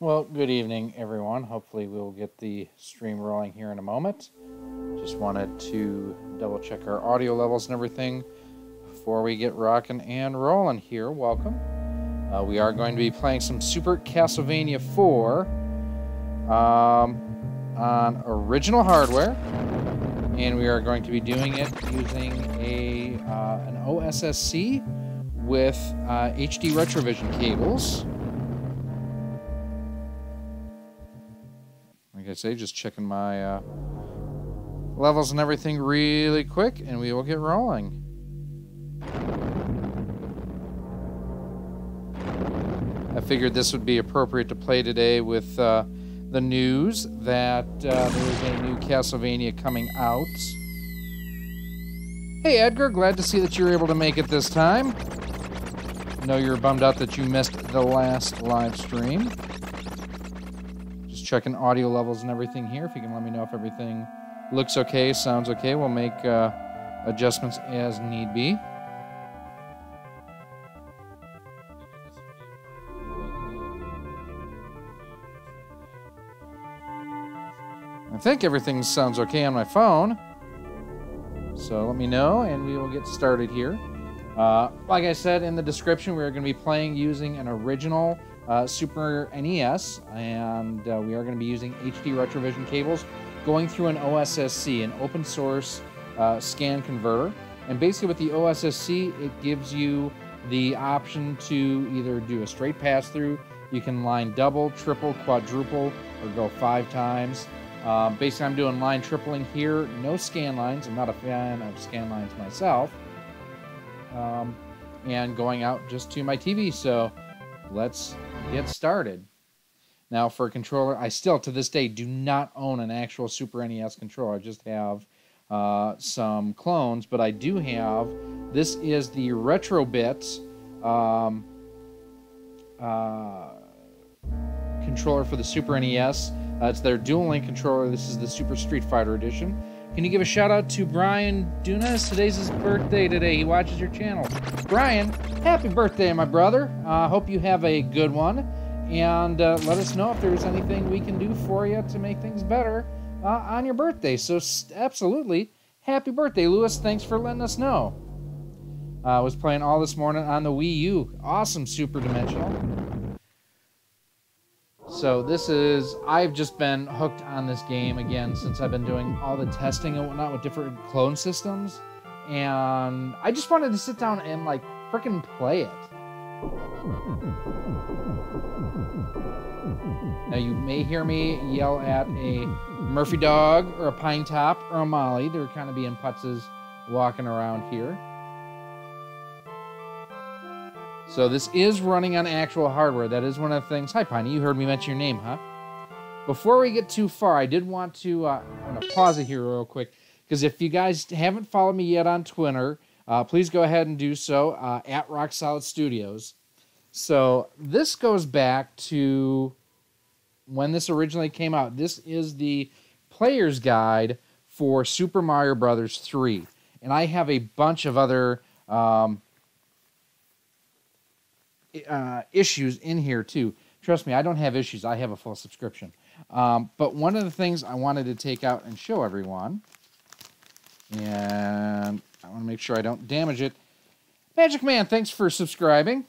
Well, good evening, everyone. Hopefully we'll get the stream rolling here in a moment. Just wanted to double check our audio levels and everything before we get rocking and rolling here. Welcome. We are going to be playing some Super Castlevania IV on original hardware, and we are going to be doing it using an OSSC with HD Retrovision cables. Like I say, just checking my levels and everything really quick, and we will get rolling. I figured this would be appropriate to play today with the news that there is a new Castlevania coming out. Hey Edgar, glad to see that you were able to make it this time. I know you're bummed out that you missed the last live stream. Just checking audio levels and everything here. If you can let me know if everything looks okay, sounds okay, we'll make adjustments as need be. I think everything sounds okay on my phone. So let me know and we will get started here. Like I said in the description, we're going to be playing using an original Super NES, and we are going to be using HD Retrovision cables going through an OSSC, an Open Source Scan Converter. And basically with the OSSC, it gives you the option to either do a straight pass-through, you can line double, triple, quadruple, or go 5 times. Basically, I'm doing line tripling here, no scan lines. I'm not a fan of scan lines myself. And going out just to my TV, so let's get started. Now for a controller, I still to this day do not own an actual Super NES controller. I just have some clones, but I do have, this is the Retrobit controller for the Super NES. It's their dual link controller. This is the Super Street Fighter edition. Can you give a shout out to Brian Dunas? Today's his birthday today. He watches your channel. Brian, happy birthday, my brother. Hope you have a good one. And let us know if there's anything we can do for you to make things better on your birthday. So absolutely, happy birthday, Lewis. Thanks for letting us know. I was playing all this morning on the Wii U. Awesome Super Dimensional. So this is, I've just been hooked on this game again since I've been doing all the testing and whatnot with different clone systems. And I just wanted to sit down and like frickin' play it. Now you may hear me yell at a Murphy dog or a Pine Top or a Molly. They're kind of being putzes walking around here. So this is running on actual hardware. That is one of the things. Hi, Piney. You heard me mention your name, huh? Before we get too far, I did want to I'm going to pause it here real quick, because if you guys haven't followed me yet on Twitter, please go ahead and do so at RoXolid Studios. So this goes back to when this originally came out. This is the player's guide for Super Mario Bros. 3. And I have a bunch of other issues in here too. Trust me, I don't have issues. I have a full subscription. But one of the things I wanted to take out and show everyone, and I want to make sure I don't damage it. Magic Man, thanks for subscribing.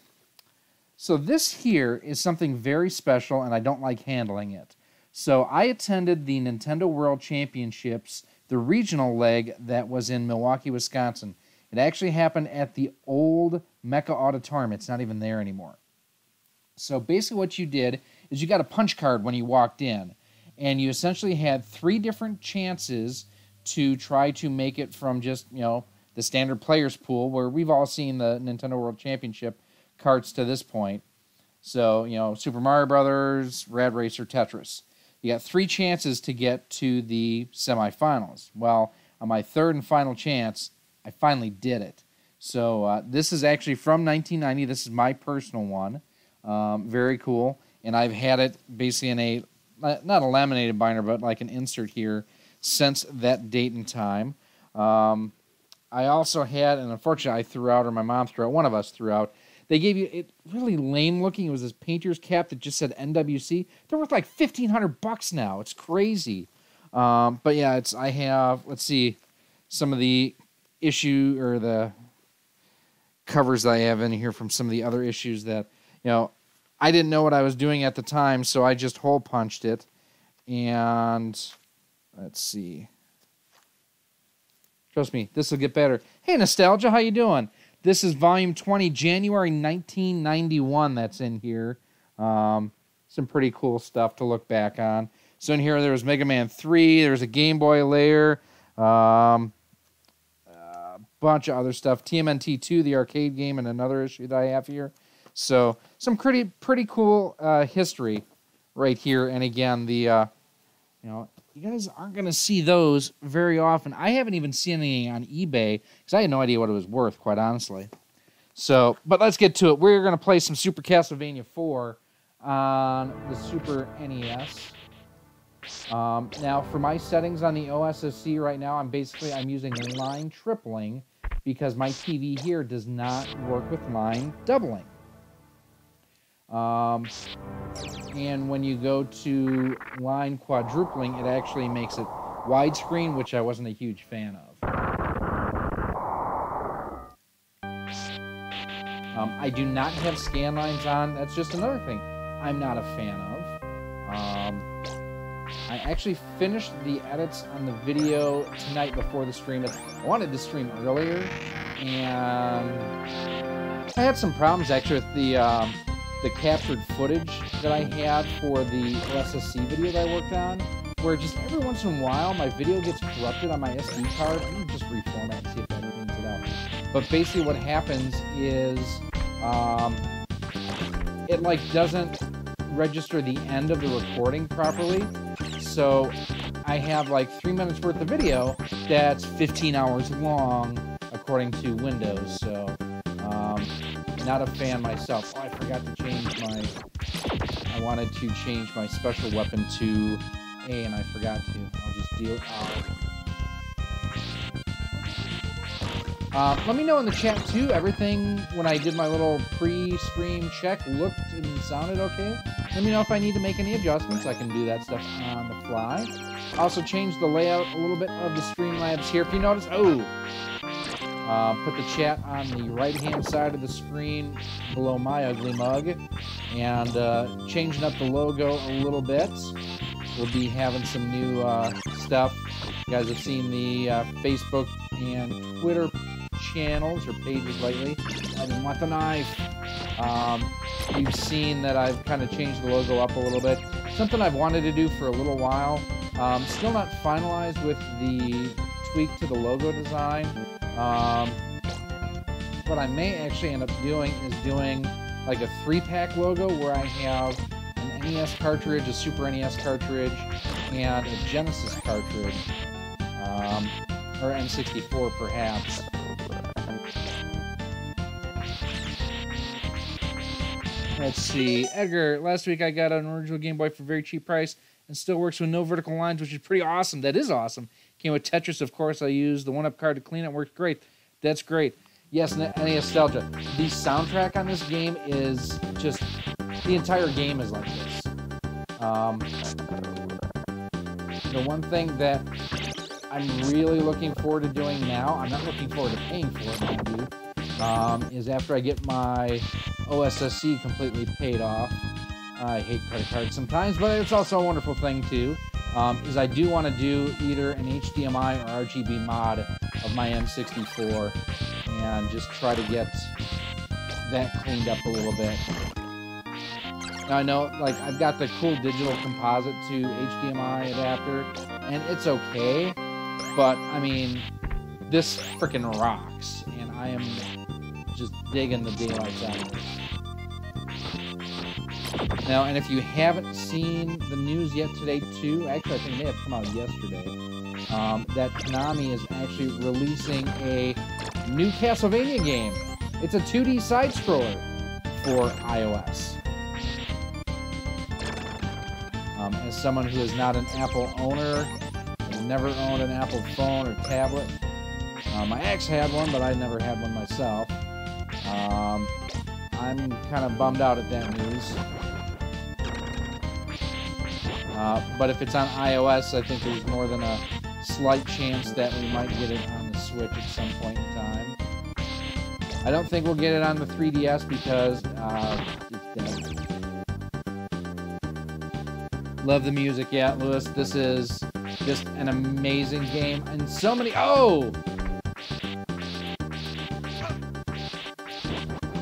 So this here is something very special, and I don't like handling it. So I attended the Nintendo World Championships, the regional leg that was in Milwaukee, Wisconsin. It actually happened at the old Mecca Auditorium. It's not even there anymore. So basically what you did is you got a punch card when you walked in, and you essentially had 3 different chances to try to make it from just, you know, the standard players pool, where we've all seen the Nintendo World Championship carts to this point. So, you know, Super Mario Brothers, Rad Racer, Tetris. You got 3 chances to get to the semifinals. Well, on my 3rd and final chance, I finally did it. So this is actually from 1990. This is my personal one. Very cool. And I've had it basically in a, not a laminated binder, but like an insert here since that date and time. I also had, and unfortunately I threw out, or my mom threw out, one of us threw out, They gave you it really lame looking. It was this painter's cap that just said NWC. They're worth like $1,500 now. It's crazy. But yeah, I have, let's see, some of the issue or the covers that I have in here from some of the other issues that, I didn't know what I was doing at the time, so I just hole punched it. And let's see. Trust me, this will get better. Hey, Nostalgia, how you doing? This is volume 20, January 1991 that's in here. Some pretty cool stuff to look back on. So in here there was Mega Man 3, there was a Game Boy layer, a bunch of other stuff. TMNT 2, the arcade game, and another issue that I have here. So some pretty cool history right here. And again, the you guys aren't going to see those very often. I haven't even seen anything on eBay because I had no idea what it was worth, quite honestly. So, but let's get to it. We're going to play some Super Castlevania IV on the Super NES. Now, for my settings on the OSSC right now, I'm using line tripling because my TV here does not work with line doubling. And when you go to line quadrupling, it actually makes it widescreen, which I wasn't a huge fan of. I do not have scan lines on. That's just another thing I'm not a fan of. I actually finished the edits on the video tonight before the stream. I wanted to stream earlier, and I had some problems actually with the captured footage that I had for the OSSC video that I worked on, where just every once in a while my video gets corrupted on my SD card. I'm gonna just reformat and see if that evens it out. But basically what happens is it like doesn't register the end of the recording properly. So I have like 3 minutes worth of video that's 15 hours long according to Windows. So not a fan myself. Oh, I forgot to change I wanted to change my special weapon to A, and I forgot to. I'll just deal let me know in the chat, too. Everything, when I did my little pre-stream check, looked and sounded okay. Let me know if I need to make any adjustments. I can do that stuff on the fly. Also changed the layout a little bit of the Streamlabs here. If you notice, put the chat on the right-hand side of the screen below my ugly mug, and changing up the logo a little bit. We'll be having some new stuff. You guys have seen the Facebook and Twitter channels or pages lately. I didn't want the knife. You've seen that I've kind of changed the logo up a little bit. Something I've wanted to do for a little while. Still not finalized with the tweak to the logo design. What I may actually end up doing is doing like a 3-pack logo where I have an NES cartridge, a Super NES cartridge, and a Genesis cartridge, or N64 perhaps. Let's see. Edgar, last week I got an original Game Boy for a very cheap price and still works with no vertical lines, which is pretty awesome. That is awesome. Came with Tetris, of course. I used the 1-up card to clean it. Worked great. That's great. Yes, NES Nostalgia. The soundtrack on this game is just... The entire game is like this. The one thing that I'm really looking forward to doing now, I'm not looking forward to paying for it, mind you, is after I get my OSSC completely paid off. I hate credit cards sometimes, but it's also a wonderful thing too. Is I do want to do either an HDMI or RGB mod of my N64 and just try to get that cleaned up a little bit. Now I know, like, I've got the cool digital composite to HDMI adapter, and it's okay, but I mean, this freaking rocks, and I am just digging the daylights out of it. Now, and if you haven't seen the news yet today, too, actually, I think it may have come out yesterday, that Konami is actually releasing a new Castlevania game. It's a 2D side-scroller for iOS. As someone who is not an Apple owner, has never owned an Apple phone or tablet, my ex had one, but I never had one myself. I'm kind of bummed out at that news. But if it's on iOS, I think there's more than a slight chance that we might get it on the Switch at some point in time. I don't think we'll get it on the 3DS because it's dead. Love the music, yeah, Lewis. This is just an amazing game, and so many. Oh,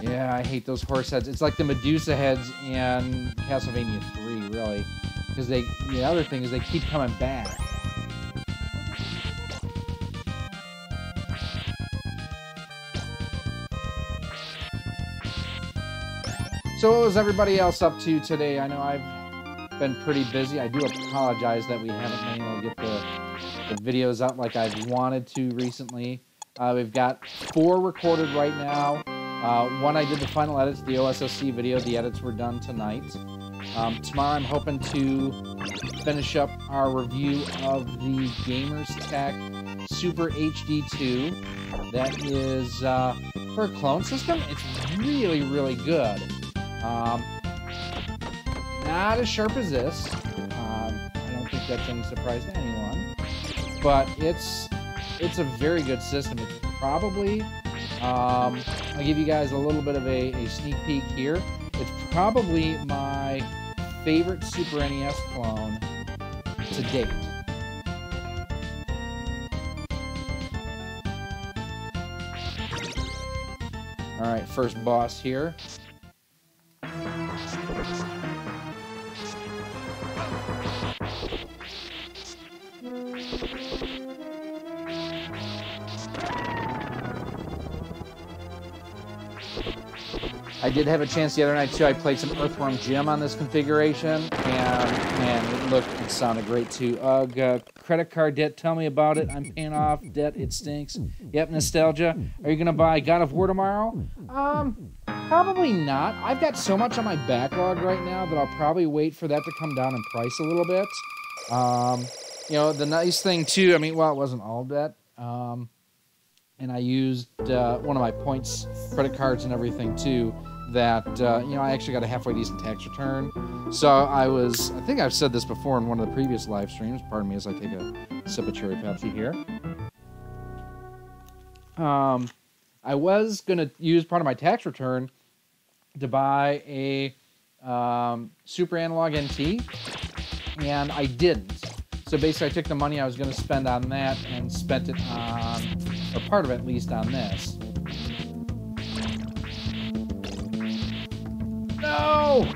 yeah, I hate those horse heads. It's like the Medusa heads in Castlevania 3, really, because the other thing is they keep coming back. So what was everybody else up to today? I know I've been pretty busy. I do apologize that we haven't been able to get the videos out like I've wanted to recently. We've got 4 recorded right now. One I did the final edits, the OSSC video. The edits were done tonight. Tomorrow I'm hoping to finish up our review of the Gamers Tech Super HD2. That is for a clone system. It's really, really good. Not as sharp as this. I don't think that's any surprise to anyone. But it's a very good system. It's probably, I'll give you guys a little bit of a sneak peek here. It's probably my favorite Super NES clone to date. Alright, first boss here. I did have a chance the other night too. I played some Earthworm Jim on this configuration, and man, it sounded great too. Ugh, credit card debt, tell me about it. I'm paying off debt, it stinks. Yep, nostalgia. Are you gonna buy God of War tomorrow? Probably not. I've got so much on my backlog right now that I'll probably wait for that to come down in price a little bit. You know, the nice thing too, I mean, well, it wasn't all debt. And I used one of my points credit cards and everything too, that, you know, I actually got a halfway decent tax return. So I think I've said this before in one of the previous live streams, pardon me as I take a sip of cherry Pepsi here. I was going to use part of my tax return to buy a Super Analog NT, and I didn't. So basically I took the money I was going to spend on that and spent it on, or part of it at least, on this. No!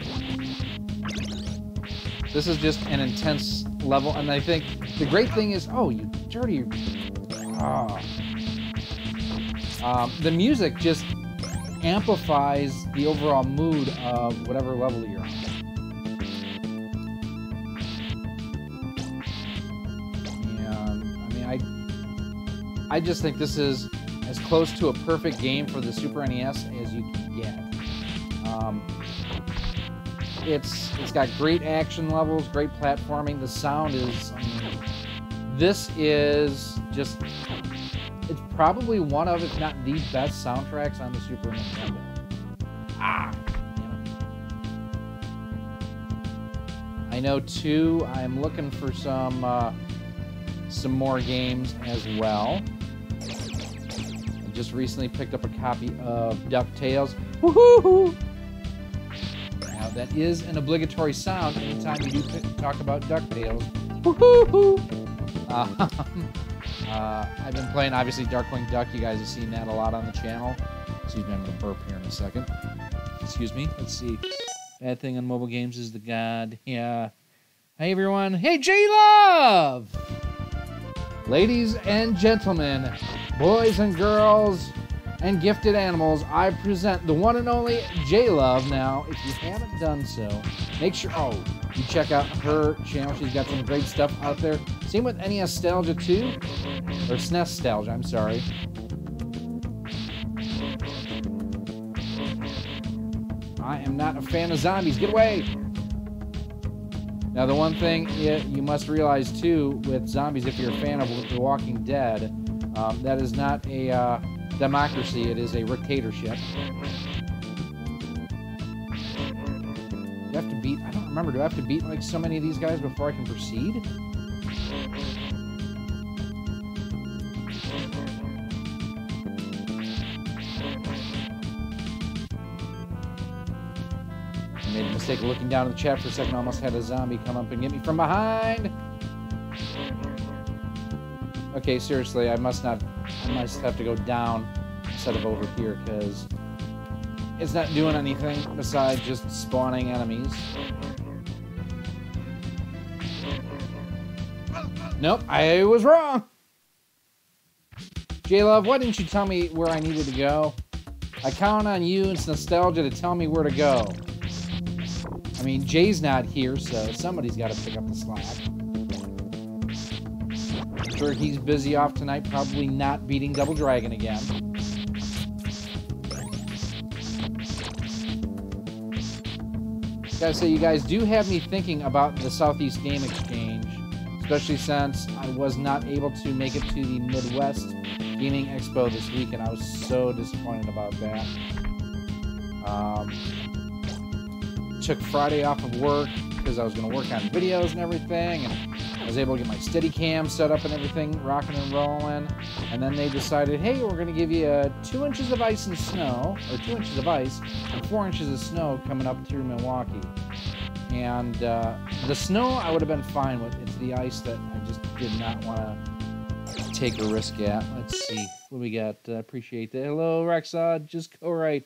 This is just an intense level, and I think the great thing is, oh, you dirty... Oh. The music just amplifies the overall mood of whatever level you're on. I just think this is as close to a perfect game for the Super NES as you can get. It's got great action levels, great platforming. The sound is, I mean, this is just, it's probably one of, if not the best soundtracks on the Super Nintendo. I know too, I'm looking for some more games as well. I just recently picked up a copy of DuckTales. Woohoo! Now that is an obligatory sound anytime you do talk about DuckTales. Woohoo! I've been playing, obviously, Darkwing Duck. You guys have seen that a lot on the channel. Excuse me, I'm going to burp here in a second. Excuse me. Let's see. Bad thing on mobile games is the God. Yeah. Hey, everyone. Hey, J-Love! Ladies and gentlemen, boys and girls, and gifted animals, I present the one and only J-Love. Now, if you haven't done so, make sure, you check out her channel. She's got some great stuff out there. Same with NES-Stalgia too, or SNES-Stalgia, I'm sorry. I am not a fan of zombies. Get away! Now, the one thing you must realize, too, with zombies, if you're a fan of The Walking Dead, that is not a democracy. It is a dictatorship. Do I have to beat... I don't remember. Do I have to beat, like, so many of these guys before I can proceed? I made the mistake of looking down at the chat for a second. I almost had a zombie come up and get me from behind. Okay, seriously, I must have to go down instead of over here, because it's not doing anything besides just spawning enemies. Nope, I was wrong. J-Love, why didn't you tell me where I needed to go? I count on you and Nostalgia to tell me where to go. I mean, Jay's not here, so somebody's got to pick up the slack. I'm sure he's busy off tonight, probably not beating Double Dragon again. Gotta say, you guys do have me thinking about the Southeast Game Exchange, especially since I was not able to make it to the Midwest Gaming Expo this week, and I was so disappointed about that. Took Friday off of work because I was going to work on videos and everything, and I was able to get my Steadicam set up and everything, rocking and rolling. And then they decided, hey, we're going to give you 2 inches of ice and snow, or 2 inches of ice and 4 inches of snow coming up through Milwaukee. And the snow I would have been fine with. It's the ice that I just did not want to take a risk at. Let's see what we got. Appreciate that. Hello, Rexod. Just go right.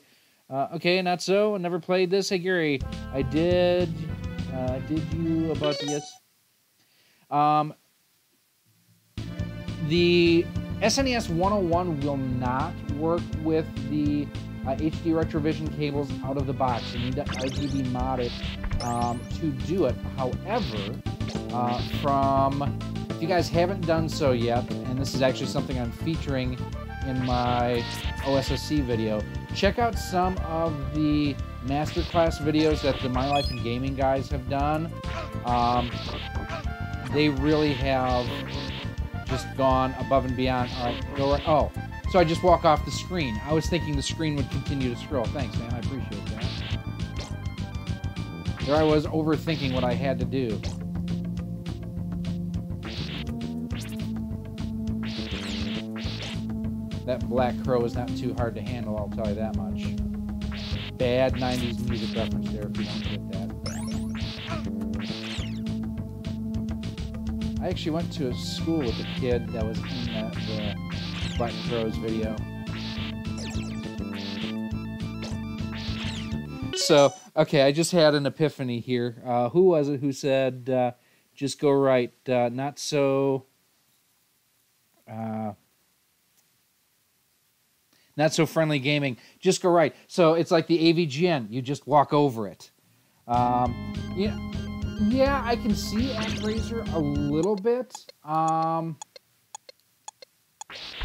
Okay, not so. I never played this. Hey, Gary. I did. Did you about the yes? The SNES 101 will not work with the HD Retrovision cables out of the box. You need to RGB mod it to do it. However, if you guys haven't done so yet, and this is actually something I'm featuring in my OSSC video, check out some of the masterclass videos that the My Life in Gaming guys have done. They really have just gone above and beyond. All right, go right. Oh, so I just walk off the screen. I was thinking the screen would continue to scroll. Thanks, man. I appreciate that. There I was overthinking what I had to do. That Black Crow is not too hard to handle, I'll tell you that much. Bad 90s music reference there if you don't get that. I actually went to a school with a kid that was in the Black Crow's video. So, okay, I just had an epiphany here. Who was it who said, just go right, not so... not so friendly gaming. Just go right. So it's like the AVGN. You just walk over it. Yeah, I can see ActRaiser a little bit.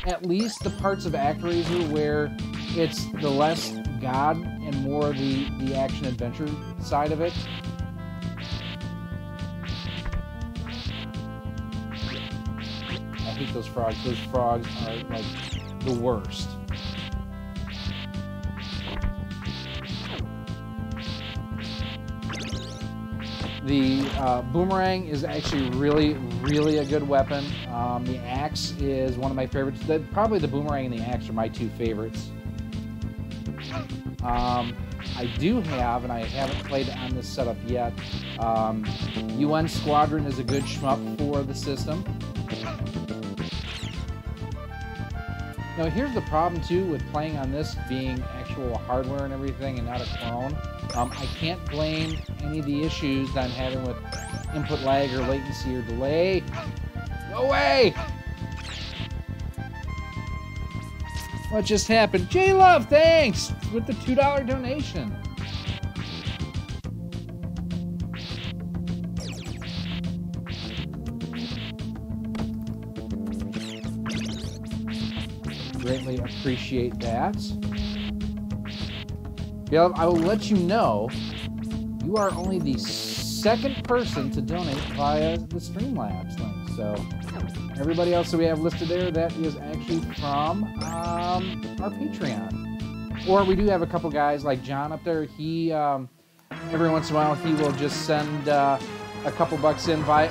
At least the parts of ActRaiser where it's the less God and more the action-adventure side of it. I hate those frogs. Those frogs are, like, the worst. The boomerang is actually really, really a good weapon. The axe is one of my favorites. Probably the boomerang and the axe are my two favorites. I do have, and I haven't played it on this setup yet, UN Squadron is a good shmup for the system. Now, here's the problem, too, with playing on this being actual hardware and everything and not a clone. I can't blame any of the issues that I'm having with input lag or latency or delay. Go away! What just happened? J-Love, thanks! With the $2 donation. Greatly appreciate that. Yeah, I will let you know, you are only the second person to donate via the Streamlabs link. So, everybody else that we have listed there, that is actually from our Patreon. Or we do have a couple guys like John up there. He every once in a while he will just send a couple bucks in via,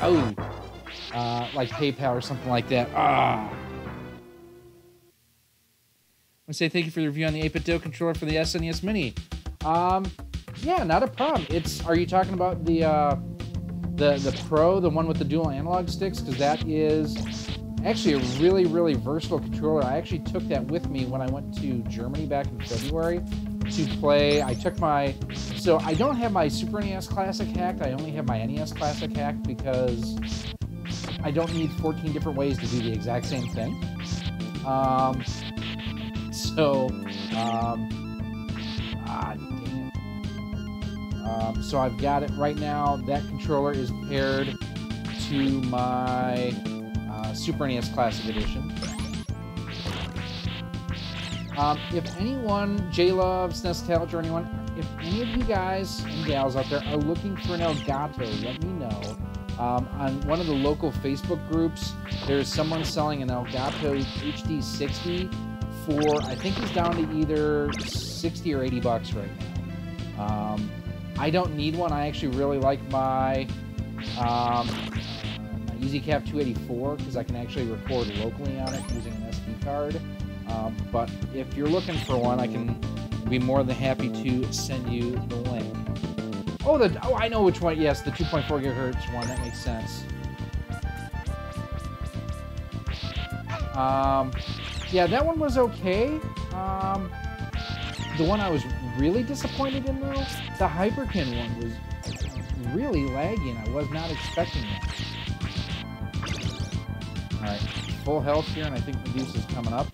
like PayPal or something like that. I want to say thank you for the review on the 8-bit DO controller for the SNES Mini. Yeah, not a problem. Are you talking about the Pro, the one with the dual analog sticks? Because that is actually a really, really versatile controller. I actually took that with me when I went to Germany back in February to play. So I don't have my Super NES Classic hacked. I only have my NES Classic hacked because I don't need 14 different ways to do the exact same thing. So I've got it right now. That controller is paired to my Super NES Classic Edition. If anyone, J-Love, SNEStalgia, or anyone, if any of you guys and gals out there are looking for an Elgato, let me know. On one of the local Facebook groups, there's someone selling an Elgato HD60 for, I think he's down to either 60 or 80 bucks right now. I don't need one. I actually really like my EasyCap 284 because I can actually record locally on it using an SD card. But if you're looking for one, I can be more than happy to send you the link. Oh, I know which one. Yes, the 2.4 gigahertz one. That makes sense. Yeah, that one was okay. The one I was really disappointed in, though, the Hyperkin one was really laggy, and I was not expecting that. All right, full health here, and I think Medusa's coming up.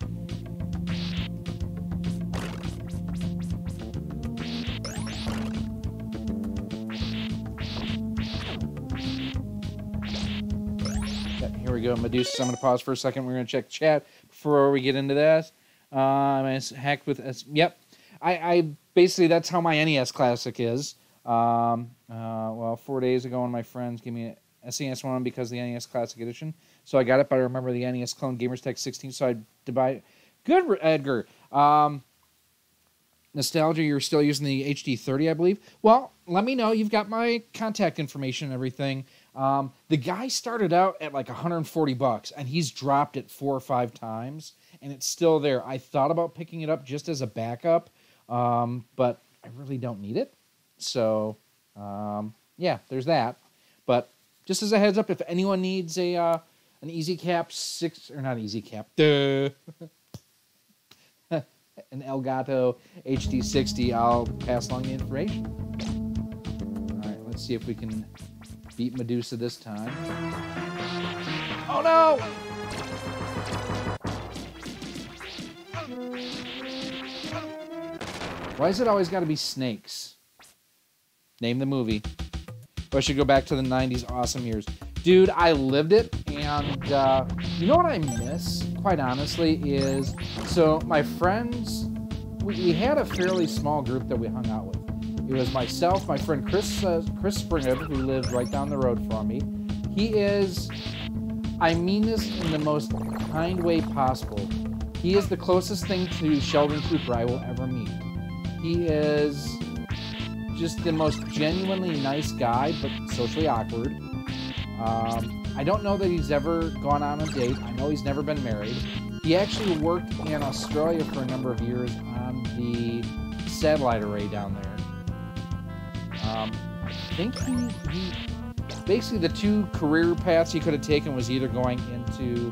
Here we go, Medusa. So I'm going to pause for a second. We're going to check chat before we get into that. I'm hacked with Yep. I basically, that's how my NES Classic is. Well, 4 days ago, one of my friends gave me a SNES one because of the NES Classic Edition. So I got it, but I remember the NES clone Gamers Tech 16, so I had to buy it. Good, Edgar. Nostalgia, you're still using the HD30, I believe. Well, let me know. You've got my contact information and everything. The guy started out at like 140 bucks, and he's dropped it 4 or 5 times, and it's still there. I thought about picking it up just as a backup, but I really don't need it. So, yeah, there's that. But just as a heads up, if anyone needs an EasyCap 6, or not EasyCap, an Elgato HD60, I'll pass along the information. All right, let's see if we can beat Medusa this time. Oh no! Why is it always got to be snakes? Name the movie. Or I should go back to the 90s awesome years. Dude, I lived it, and you know what I miss, quite honestly, is, so my friends, we had a fairly small group that we hung out with. It was myself, my friend Chris Springer, who lived right down the road from me. He is, I mean this in the most kind way possible, he is the closest thing to Sheldon Cooper I will ever meet. He is just the most genuinely nice guy, but socially awkward. I don't know that he's ever gone on a date. I know he's never been married. He actually worked in Australia for a number of years on the satellite array down there. I think he basically, the 2 career paths he could have taken was either going into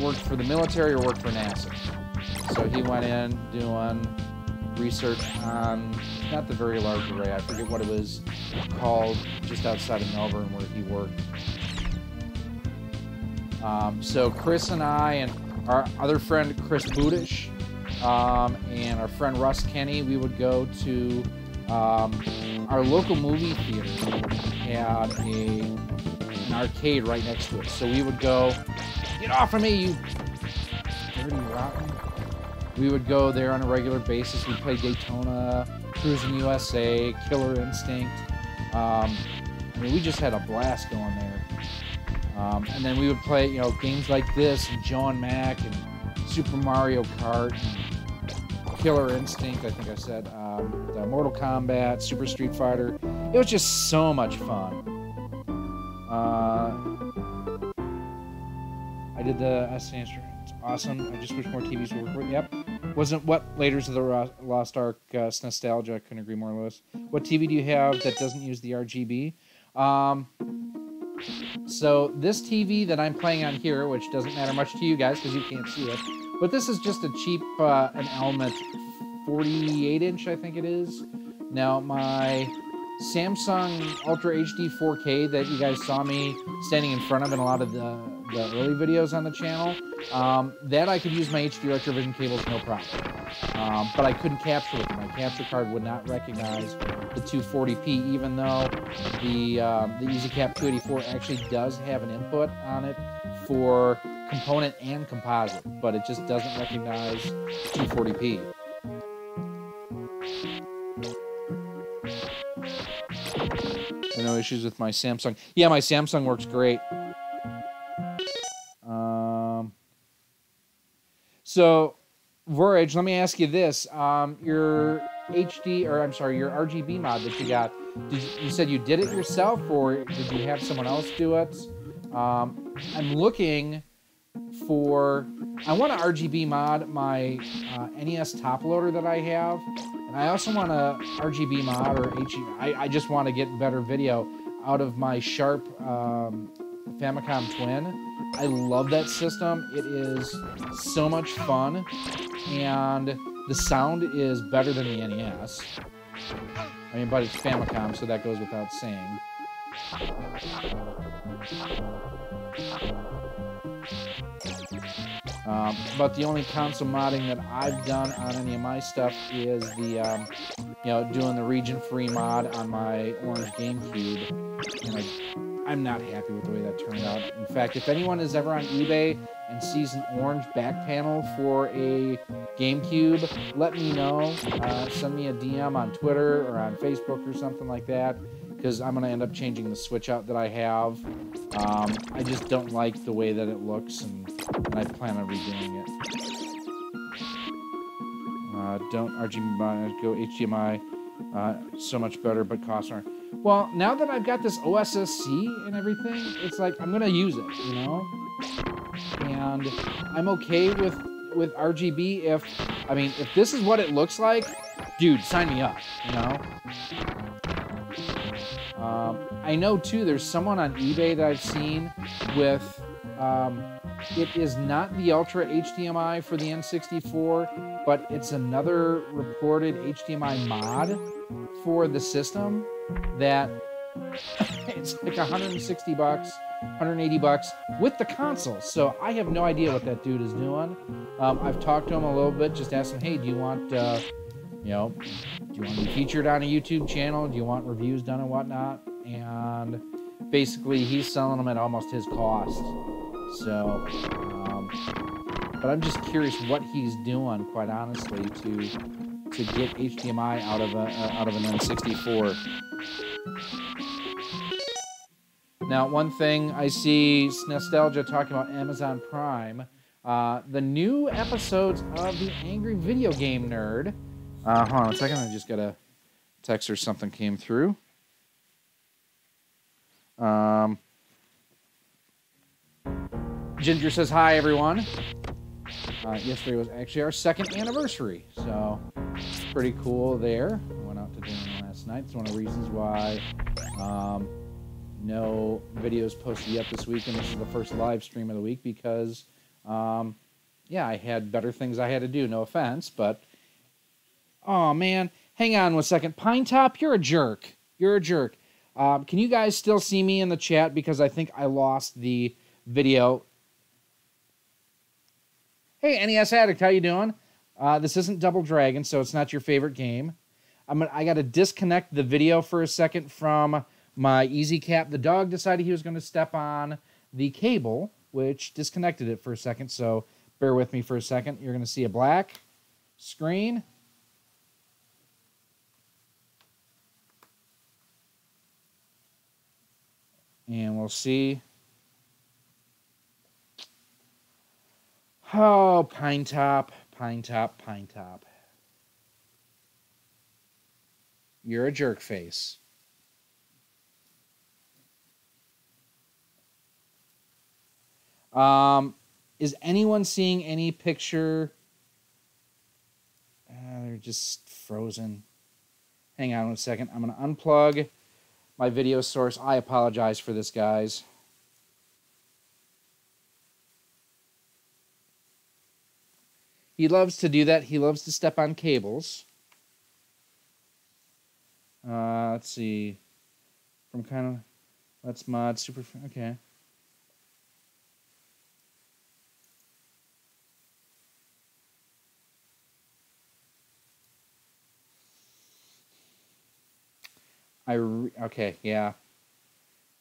work for the military or work for NASA. So he went in doing research on not the very large array. I forget what it was called, just outside of Melbourne where he worked. So Chris and I and our other friend Chris Budish and our friend Russ Kenny, we would go to our local movie theater had an arcade right next to it. So we would go, get off of me, you dirty rotten. We would go there on a regular basis. We'd play Daytona, Cruising USA, Killer Instinct. I mean, we just had a blast going there. And then we would play, you know, games like this, and John Mac, and Super Mario Kart, and Killer Instinct, I think I said. the Mortal Kombat, Super Street Fighter. It was just so much fun. I did the SNES. It's awesome. I just wish more TVs would work with. Yep. Wasn't what Laters of the Lost Ark nostalgia. I couldn't agree more, Lewis. What TV do you have that doesn't use the RGB? So this TV that I'm playing on here, which doesn't matter much to you guys because you can't see it, but this is just a cheap an Element 48-inch, I think it is. Now my Samsung Ultra HD 4K that you guys saw me standing in front of in a lot of the early videos on the channel, that I could use my HD Retrovision cables no problem. But I couldn't capture with it. My capture card would not recognize the 240p, even though the EasyCap 284 actually does have an input on it for component and composite, but it just doesn't recognize 240p. No issues with my Samsung. Yeah, my Samsung works great. So, Vorage, let me ask you this: your your RGB mod that you got. You said you did it yourself, or did you have someone else do it? I'm looking for. I want to RGB mod my NES top loader that I have. And I also want a RGB mod or I just want to get better video out of my Sharp Famicom Twin. I love that system. It is so much fun, and the sound is better than the NES. I mean, but it's Famicom, so that goes without saying. But the only console modding that I've done on any of my stuff is the, doing the region-free mod on my orange GameCube. And I'm not happy with the way that turned out. In fact, if anyone is ever on eBay and sees an orange back panel for a GameCube, let me know. Send me a DM on Twitter or on Facebook or something like that, because I'm going to end up changing the switch out that I have. I just don't like the way that it looks, and I plan on redoing it. Don't RGB, go HDMI. So much better, but costs aren't. Well, now that I've got this OSSC and everything, it's like I'm going to use it, you know? And I'm okay with RGB if this is what it looks like, dude, sign me up, you know? I know, too, there's someone on eBay that I've seen with, it is not the Ultra HDMI for the N64, but it's another reported HDMI mod for the system that it's like 160 bucks, 180 bucks with the console. So I have no idea what that dude is doing. I've talked to him a little bit, just asked him, hey, do you want, do you want to be featured on a YouTube channel? Do you want reviews done and whatnot? And basically, he's selling them at almost his cost. So, but I'm just curious what he's doing, quite honestly, to get HDMI out of an N64. Now, one thing I see Nostalgia talking about Amazon Prime, the new episodes of the Angry Video Game Nerd. Hold on a second, I just got a text or something came through. Ginger says, hi, everyone. Yesterday was actually our 2nd anniversary, so pretty cool there. I went out to dinner last night. It's one of the reasons why no videos posted yet this week, and this is the first live stream of the week because, yeah, I had better things I had to do. No offense, but, oh, man. Hang on 1 second. Pine Top, you're a jerk. You're a jerk. Can you guys still see me in the chat? Because I think I lost the video. Hey, NES Addict, how you doing? This isn't Double Dragon, so it's not your favorite game. I got to disconnect the video for a second from my EasyCap. The dog decided he was going to step on the cable, which disconnected it for a second, so bear with me for a second. You're going to see a black screen. And we'll see. Oh, Pine Top, Pine Top, Pine Top. You're a jerk face. Is anyone seeing any picture? They're just frozen. Hang on 1 second. I'm going to unplug my video source. I apologize for this, guys. He loves to do that. He loves to step on cables. Let's see. From kind of... Let's mod super... Okay. Okay, yeah.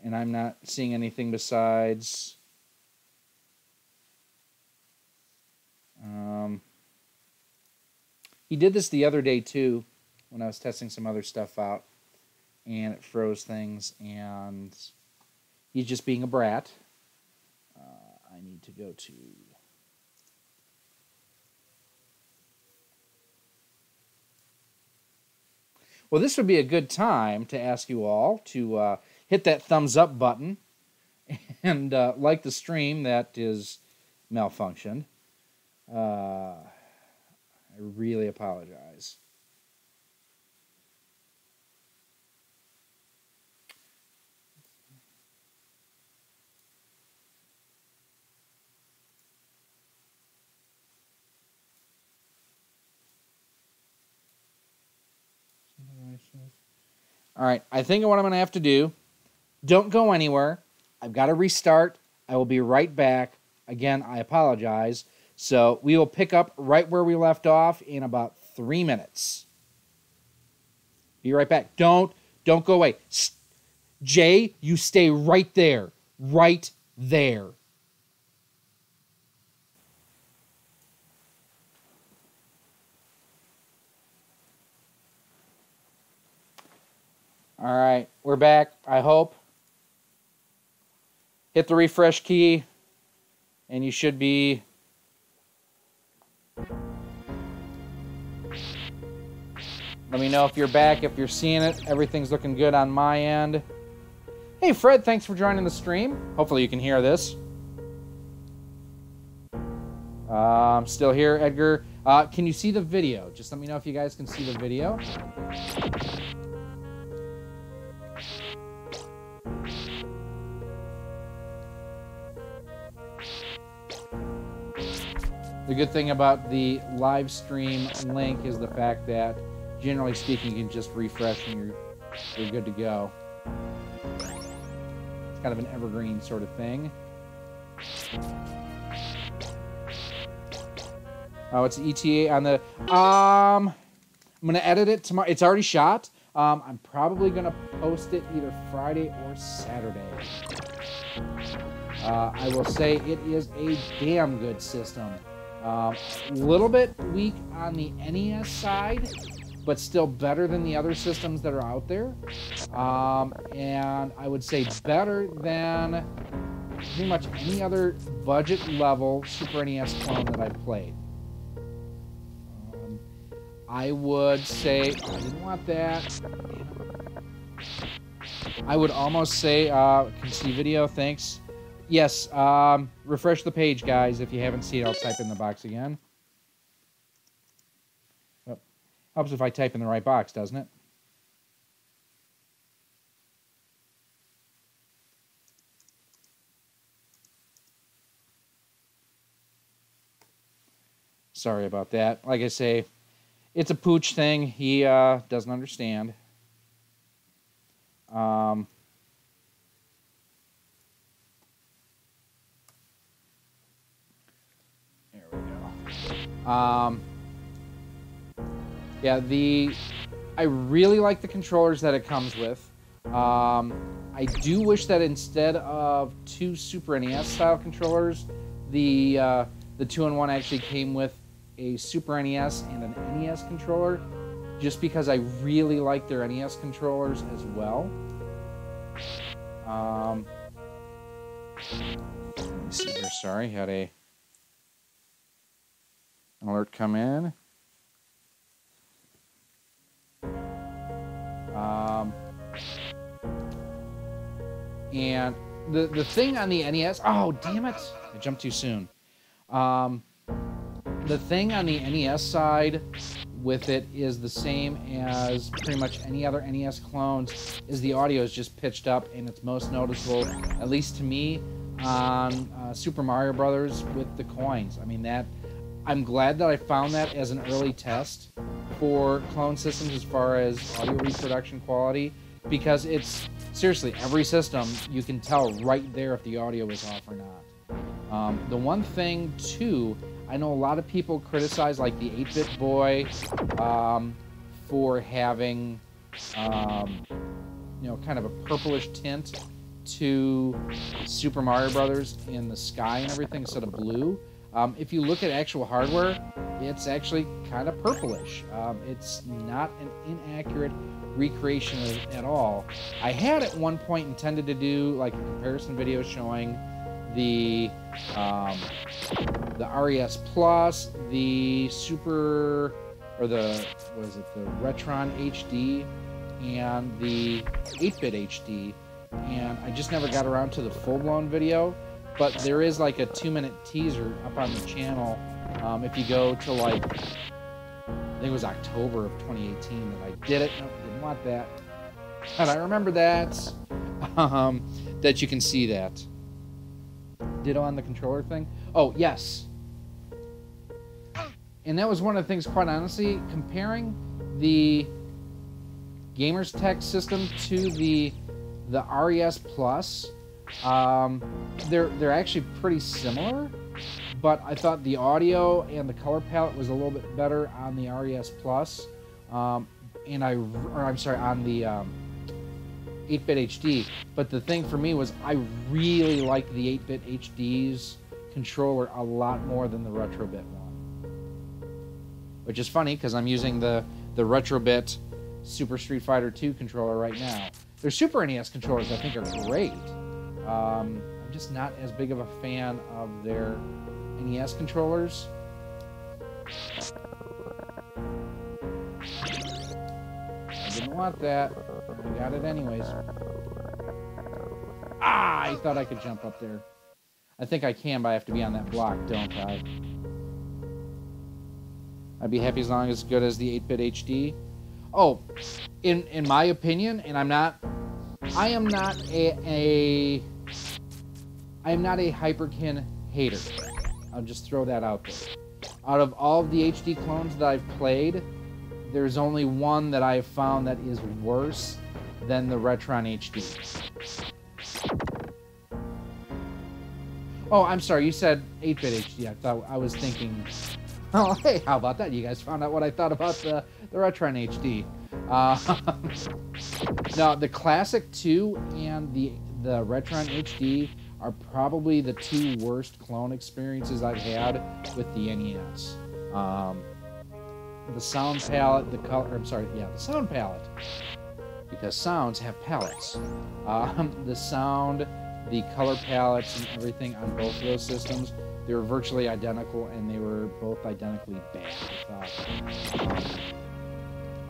And I'm not seeing anything besides... he did this the other day, too, when I was testing some other stuff out. And it froze things, and he's just being a brat. I need to go to... Well, this would be a good time to ask you all to hit that thumbs up button and like the stream that is malfunctioned. I really apologize. All right, I think what I'm going to have to do, don't go anywhere. I've got to restart. I will be right back. Again, I apologize. So we will pick up right where we left off in about 3 minutes. Be right back. Don't go away. Jay, you stay right there. Right there. All right, we're back, I hope. Hit the refresh key, and you should be... Let me know if you're back, if you're seeing it. Everything's looking good on my end. Hey, Fred, thanks for joining the stream. Hopefully you can hear this. I'm still here, Edgar. Can you see the video? Just let me know if you guys can see the video. The good thing about the live stream link is the fact that, generally speaking, you can just refresh and you're good to go. It's kind of an evergreen sort of thing. Oh, it's ETA on the... I'm going to edit it tomorrow. It's already shot. I'm probably going to post it either Friday or Saturday. I will say it is a damn good system. A little bit weak on the NES side, but still better than the other systems that are out there. And I would say better than pretty much any other budget level Super NES clone that I've played. I would say, I didn't want that. I would almost say, can see video, thanks. Yes, refresh the page, guys. If you haven't seen it, I'll type in the box again. Oh, helps if I type in the right box, doesn't it? Sorry about that. Like I say, it's a pooch thing. He doesn't understand. Yeah, I really like the controllers that it comes with. I do wish that instead of 2 Super NES style controllers, the 2-in-1 actually came with a Super NES and an NES controller, just because I really like their NES controllers as well. Let me see here. Sorry, had an alert come in. And the thing on the NES, oh, damn it, I jumped too soon. The thing on the NES side with it is the same as pretty much any other NES clones, is the audio is just pitched up, and it's most noticeable, at least to me, on Super Mario Brothers with the coins. I mean, I'm glad that I found that as an early test for clone systems as far as audio reproduction quality, because it's, seriously, every system, you can tell right there if the audio is off or not. The one thing, too, I know a lot of people criticize, like, the 8-Bit Boy for having, you know, kind of a purplish tint to Super Mario Brothers in the sky and everything instead of blue. If you look at actual hardware, it's actually kind of purplish. It's not an inaccurate recreation at all. I had at one point intended to do like a comparison video showing the RES Plus, the Super, or the, what is it, the Retron HD, and the 8-Bit HD, and I just never got around to the full-blown video. But there is like a 2-minute teaser up on the channel. If you go to like, I think it was October of 2018 that I did it. No, didn't want that. And I remember that. That you can see that. Ditto on the controller thing. Oh, yes. And that was one of the things, quite honestly, comparing the Gamers Tech system to the RES Plus. They're actually pretty similar, but I thought the audio and the color palette was a little bit better on the RES Plus, on the 8-Bit HD. But the thing for me was I really liked the 8-Bit HD's controller a lot more than the Retrobit one, which is funny because I'm using the Retrobit Super Street Fighter II controller right now. Their Super NES controllers I think are great. I'm just not as big of a fan of their NES controllers. I didn't want that. I got it anyways. Ah, I thought I could jump up there. I think I can, but I have to be on that block, don't I? I'd be happy as long as it's good as the 8-Bit HD. Oh, in my opinion, and I am not a Hyperkin hater. I'll just throw that out there. Out of all of the HD clones that I've played, there's only one that I've found that is worse than the Retron HD. Oh, I'm sorry, you said 8-Bit HD. I thought I was thinking, oh, hey, how about that? You guys found out what I thought about the Retron HD. Now, the Classic 2 and the Retron HD are probably the two worst clone experiences I've had with the NES. The sound palette, the sound palette, because sounds have palettes. The sound, the color palettes, and everything on both of those systems, they were virtually identical, and they were both identically bad.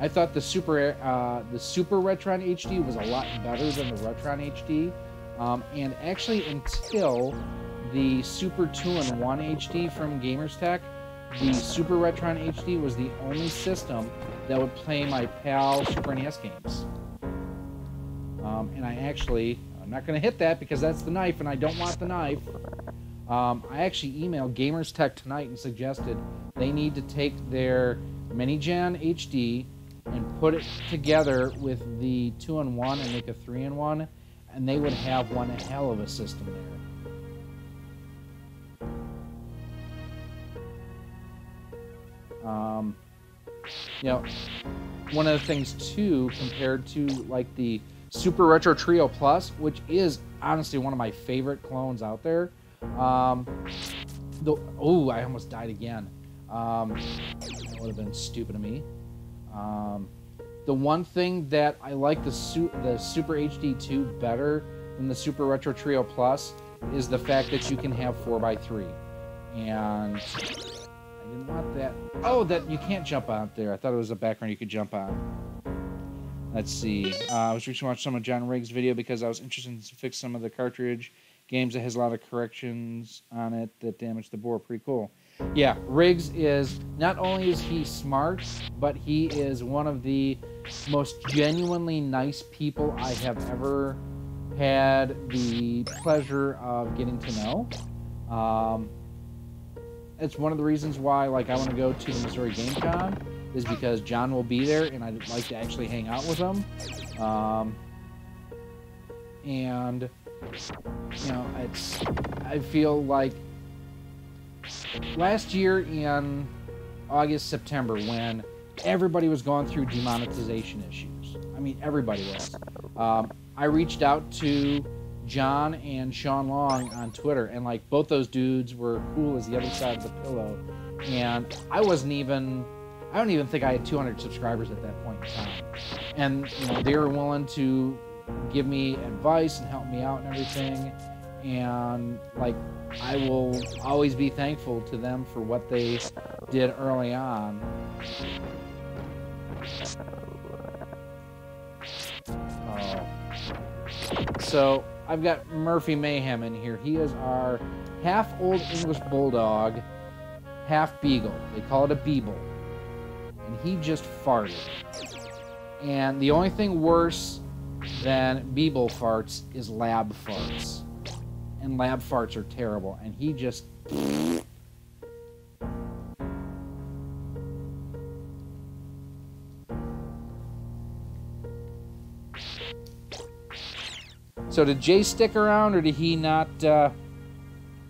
I thought the Super Retron HD was a lot better than the Retron HD. And actually, until the Super 2-in-1 HD from Gamers Tech, the Super Retron HD was the only system that would play my PAL Super NES games. And I'm not going to hit that because that's the knife, and I don't want the knife. I actually emailed Gamers Tech tonight and suggested they need to take their Mini-Gen HD and put it together with the 2-in-1 and make a 3-in-1. And they would have one hell of a system there. You know, one of the things too, compared to like the Super Retro Trio Plus, which is honestly one of my favorite clones out there. I almost died again. That would have been stupid of me. The one thing that I like the Super HD 2 better than the Super Retro Trio Plus is the fact that you can have 4x3. And I didn't want that. Oh, that you can't jump out there. I thought it was a background you could jump on. Let's see. I was recently watching some of John Riggs' video because I was interested to fix some of the cartridge games that has a lot of corrections on it that damage the board. Pretty cool. Yeah, Riggs is, not only is he smart, but he is one of the most genuinely nice people I have ever had the pleasure of getting to know. It's one of the reasons why, like, I want to go to the Missouri Game Con, is because John will be there and I'd like to actually hang out with him. And, you know, I feel like last year in August, September, when everybody was going through demonetization issues, I mean, everybody was. I reached out to John and Sean Long on Twitter, and like both those dudes were cool as the other side of the pillow. And I don't even think I had 200 subscribers at that point in time. And you know, they were willing to give me advice and help me out and everything. And like, I will always be thankful to them for what they did early on. So I've got Murphy Mayhem in here. He is our half Old English Bulldog, half Beagle. They call it a Beeble. And he just farted. And the only thing worse than Beeble farts is lab farts. And lab farts are terrible. And he just... So did Jay stick around, or did he not?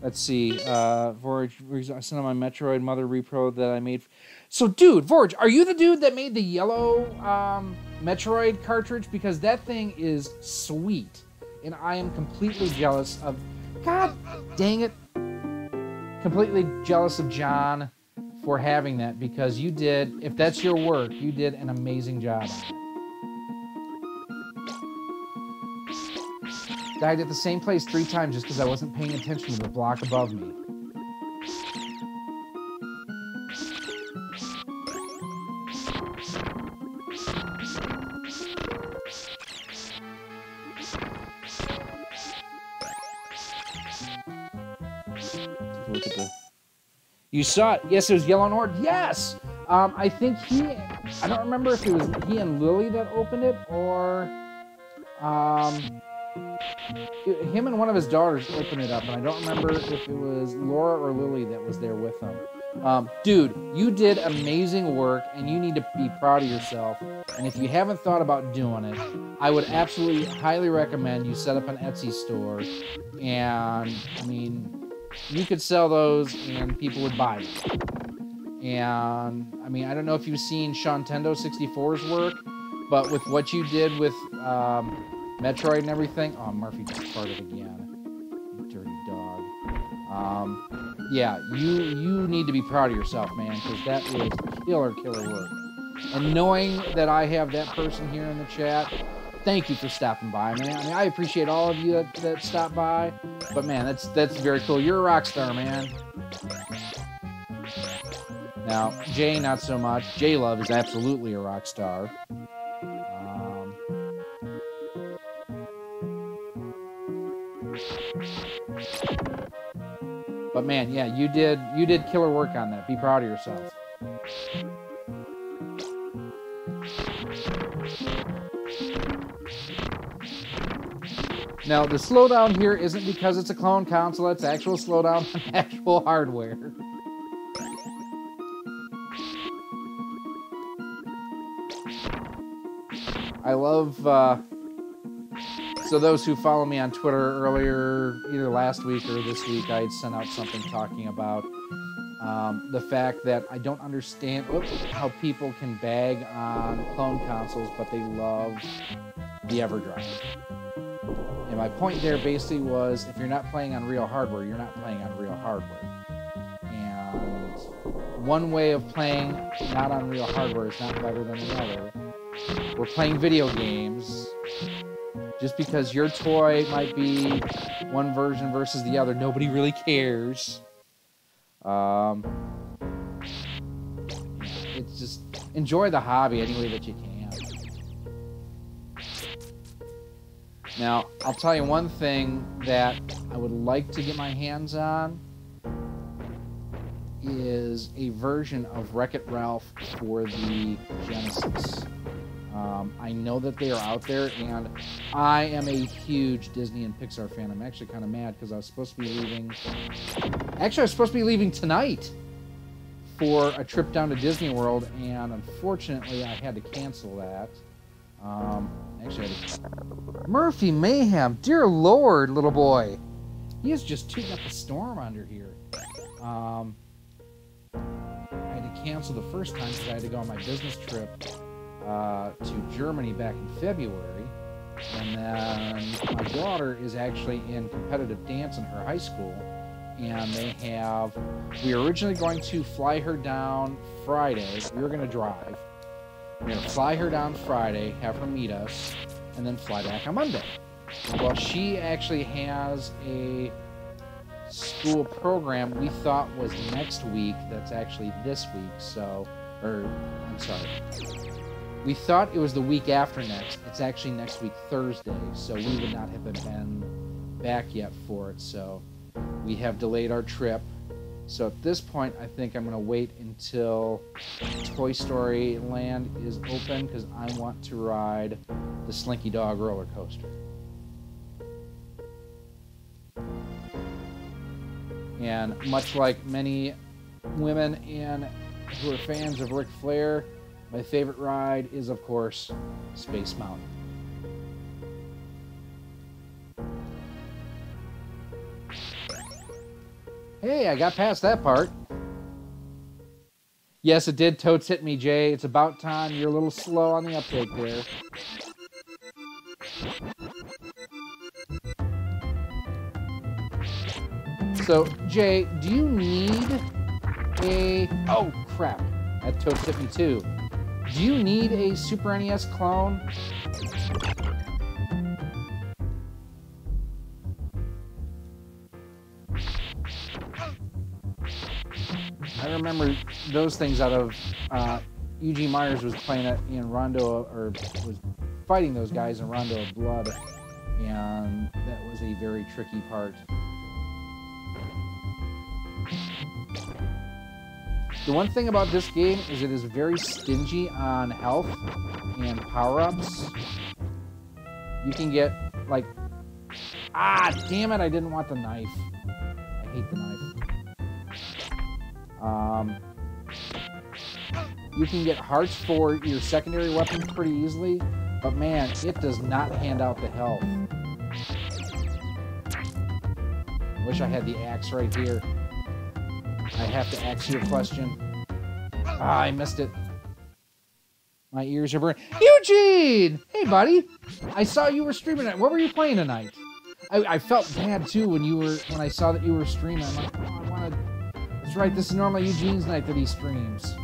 Let's see. Vorage, I sent him my Metroid Mother repro that I made. So, dude, Vorage, are you the dude that made the yellow Metroid cartridge? Because that thing is sweet, and I am completely jealous of. God dang it! Completely jealous of John for having that, because you did. If that's your work, you did an amazing job on it. Died at the same place 3 times just because I wasn't paying attention to the block above me. Look at the... You saw it. Yes, it was Yellow Nord. Yes! I think I don't remember if it was he and Lily that opened it, or... him and one of his daughters opened it up, and I don't remember if it was Laura or Lily that was there with them. Dude, you did amazing work, and you need to be proud of yourself. And if you haven't thought about doing it, I would absolutely highly recommend you set up an Etsy store. And, I mean, you could sell those, and people would buy them. And, I mean, I don't know if you've seen Shantendo 64's work, but with what you did with... Metroid and everything. Oh, Murphy just farted again. You dirty dog. Yeah, you need to be proud of yourself, man, because that is killer work. And knowing that I have that person here in the chat, thank you for stopping by, man. I mean, I appreciate all of you that stopped by, but man, that's very cool. You're a rock star, man. Now, Jay, not so much. J-Love is absolutely a rock star. But man, yeah, you did killer work on that. Be proud of yourself. Now, the slowdown here isn't because it's a clone console, it's actual slowdown on actual hardware. I love, so those who follow me on Twitter earlier, either last week or this week, I had sent out something talking about the fact that I don't understand how people can bag on clone consoles, but they love the EverDrive. And my point there basically was, if you're not playing on real hardware, you're not playing on real hardware. And one way of playing not on real hardware is not better than another. We're playing video games. Just because your toy might be one version versus the other, nobody really cares. It's just enjoy the hobby any way that you can. Now, I'll tell you one thing that I would like to get my hands on is a version of Wreck-It Ralph for the Genesis. I know that they are out there, and I am a huge Disney and Pixar fan. I'm actually kind of mad because I was supposed to be leaving... Actually, I was supposed to be leaving tonight for a trip down to Disney World, and unfortunately, I had to cancel that. Actually, Murphy Mayhem, dear Lord, little boy. He is just tooting up a storm under here. I had to cancel the first time because I had to go on my business trip to Germany back in February. And then my daughter is actually in competitive dance in her high school. And we were originally going to fly her down Friday. We were going to drive. We're going to fly her down Friday, have her meet us, and then fly back on Monday. Well, she actually has a school program we thought was next week. That's actually this week, I'm sorry. We thought it was the week after next. It's actually next week, Thursday, so we would not have been back yet for it, so we have delayed our trip. So at this point, I think I'm going to wait until Toy Story Land is open because I want to ride the Slinky Dog roller coaster. And much like many women who are fans of Ric Flair, my favorite ride is, of course, Space Mountain. Hey, I got past that part. Yes, it did totes hit me, Jay. It's about time. You're a little slow on the uptake there. So, Jay, do you need a... Oh, crap. That totes hit me, too. Do you need a Super NES clone? I remember those things out of Eugene Myers was playing it in Rondo, or was fighting those guys in Rondo of Blood, and that was a very tricky part. The one thing about this game is it is very stingy on health and power-ups. You can get, like... Ah, damn it, I didn't want the knife. I hate the knife. You can get hearts for your secondary weapons pretty easily, but man, it does not hand out the health. Wish I had the axe right here. I have to ask you a question. Ah, I missed it. My ears are burning. Eugene! Hey, buddy. I saw you were streaming it. What were you playing tonight? I felt bad too when I saw that you were streaming. I'm like, oh, I wanted. That's right. This is normally Eugene's night that he streams.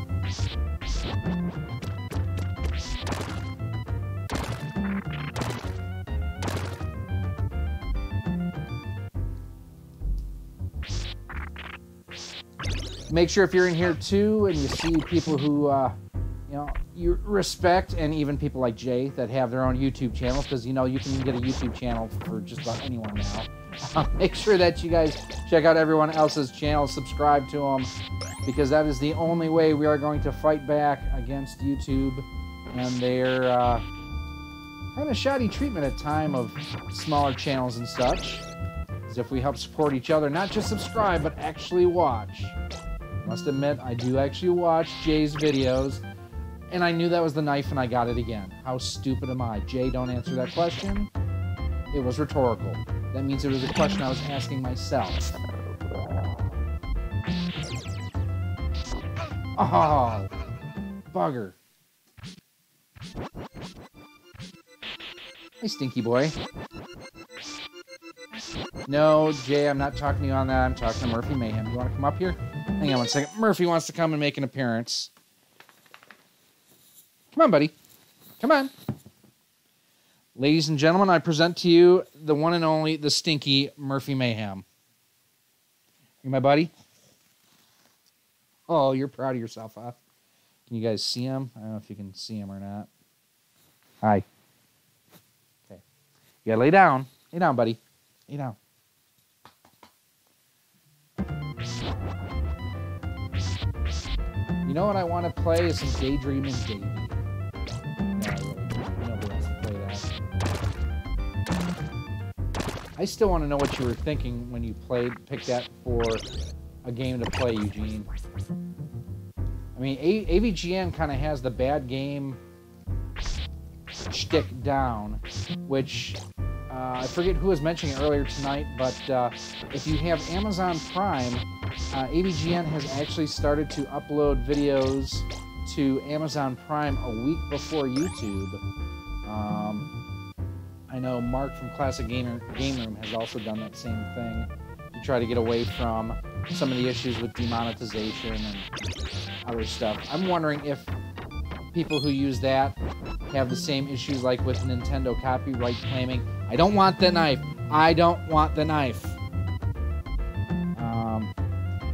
Make sure if you're in here too and you see people who you respect, and even people like Jay that have their own YouTube channels, because you can get a YouTube channel for just about anyone now. Make sure that you guys check out everyone else's channels, subscribe to them, because that is the only way we are going to fight back against YouTube and their kind of shoddy treatment at time of smaller channels and such. As if we help support each other, not just subscribe, but actually watch. I must admit, I do actually watch Jay's videos, and I knew that was the knife, and I got it again. How stupid am I? Jay, don't answer that question. It was rhetorical. That means it was a question I was asking myself. Oh, bugger. Hey, stinky boy. No, Jay, I'm not talking to you on that. I'm talking to Murphy Mayhem. You want to come up here? Hang on one second. Murphy wants to come and make an appearance. Come on, buddy. Come on. Ladies and gentlemen, I present to you the one and only, the stinky Murphy Mayhem. You my buddy? Oh, you're proud of yourself, huh? Can you guys see him? I don't know if you can see him or not. Hi. You gotta lay down. Lay down, buddy. Lay down. You know what I want to play is some Daydreaming Davy. No, I really don't. Nobody wants to play that. I still want to know what you were thinking when you picked that for a game to play, Eugene. I mean, AVGN kind of has the bad game shtick down, which I forget who was mentioning it earlier tonight, but if you have Amazon Prime, AVGN has actually started to upload videos to Amazon Prime a week before YouTube. I know Mark from Classic Game Room has also done that same thing to try to get away from some of the issues with demonetization and other stuff. I'm wondering if people who use that have the same issues like with Nintendo copyright claiming, I don't want the knife. I don't want the knife.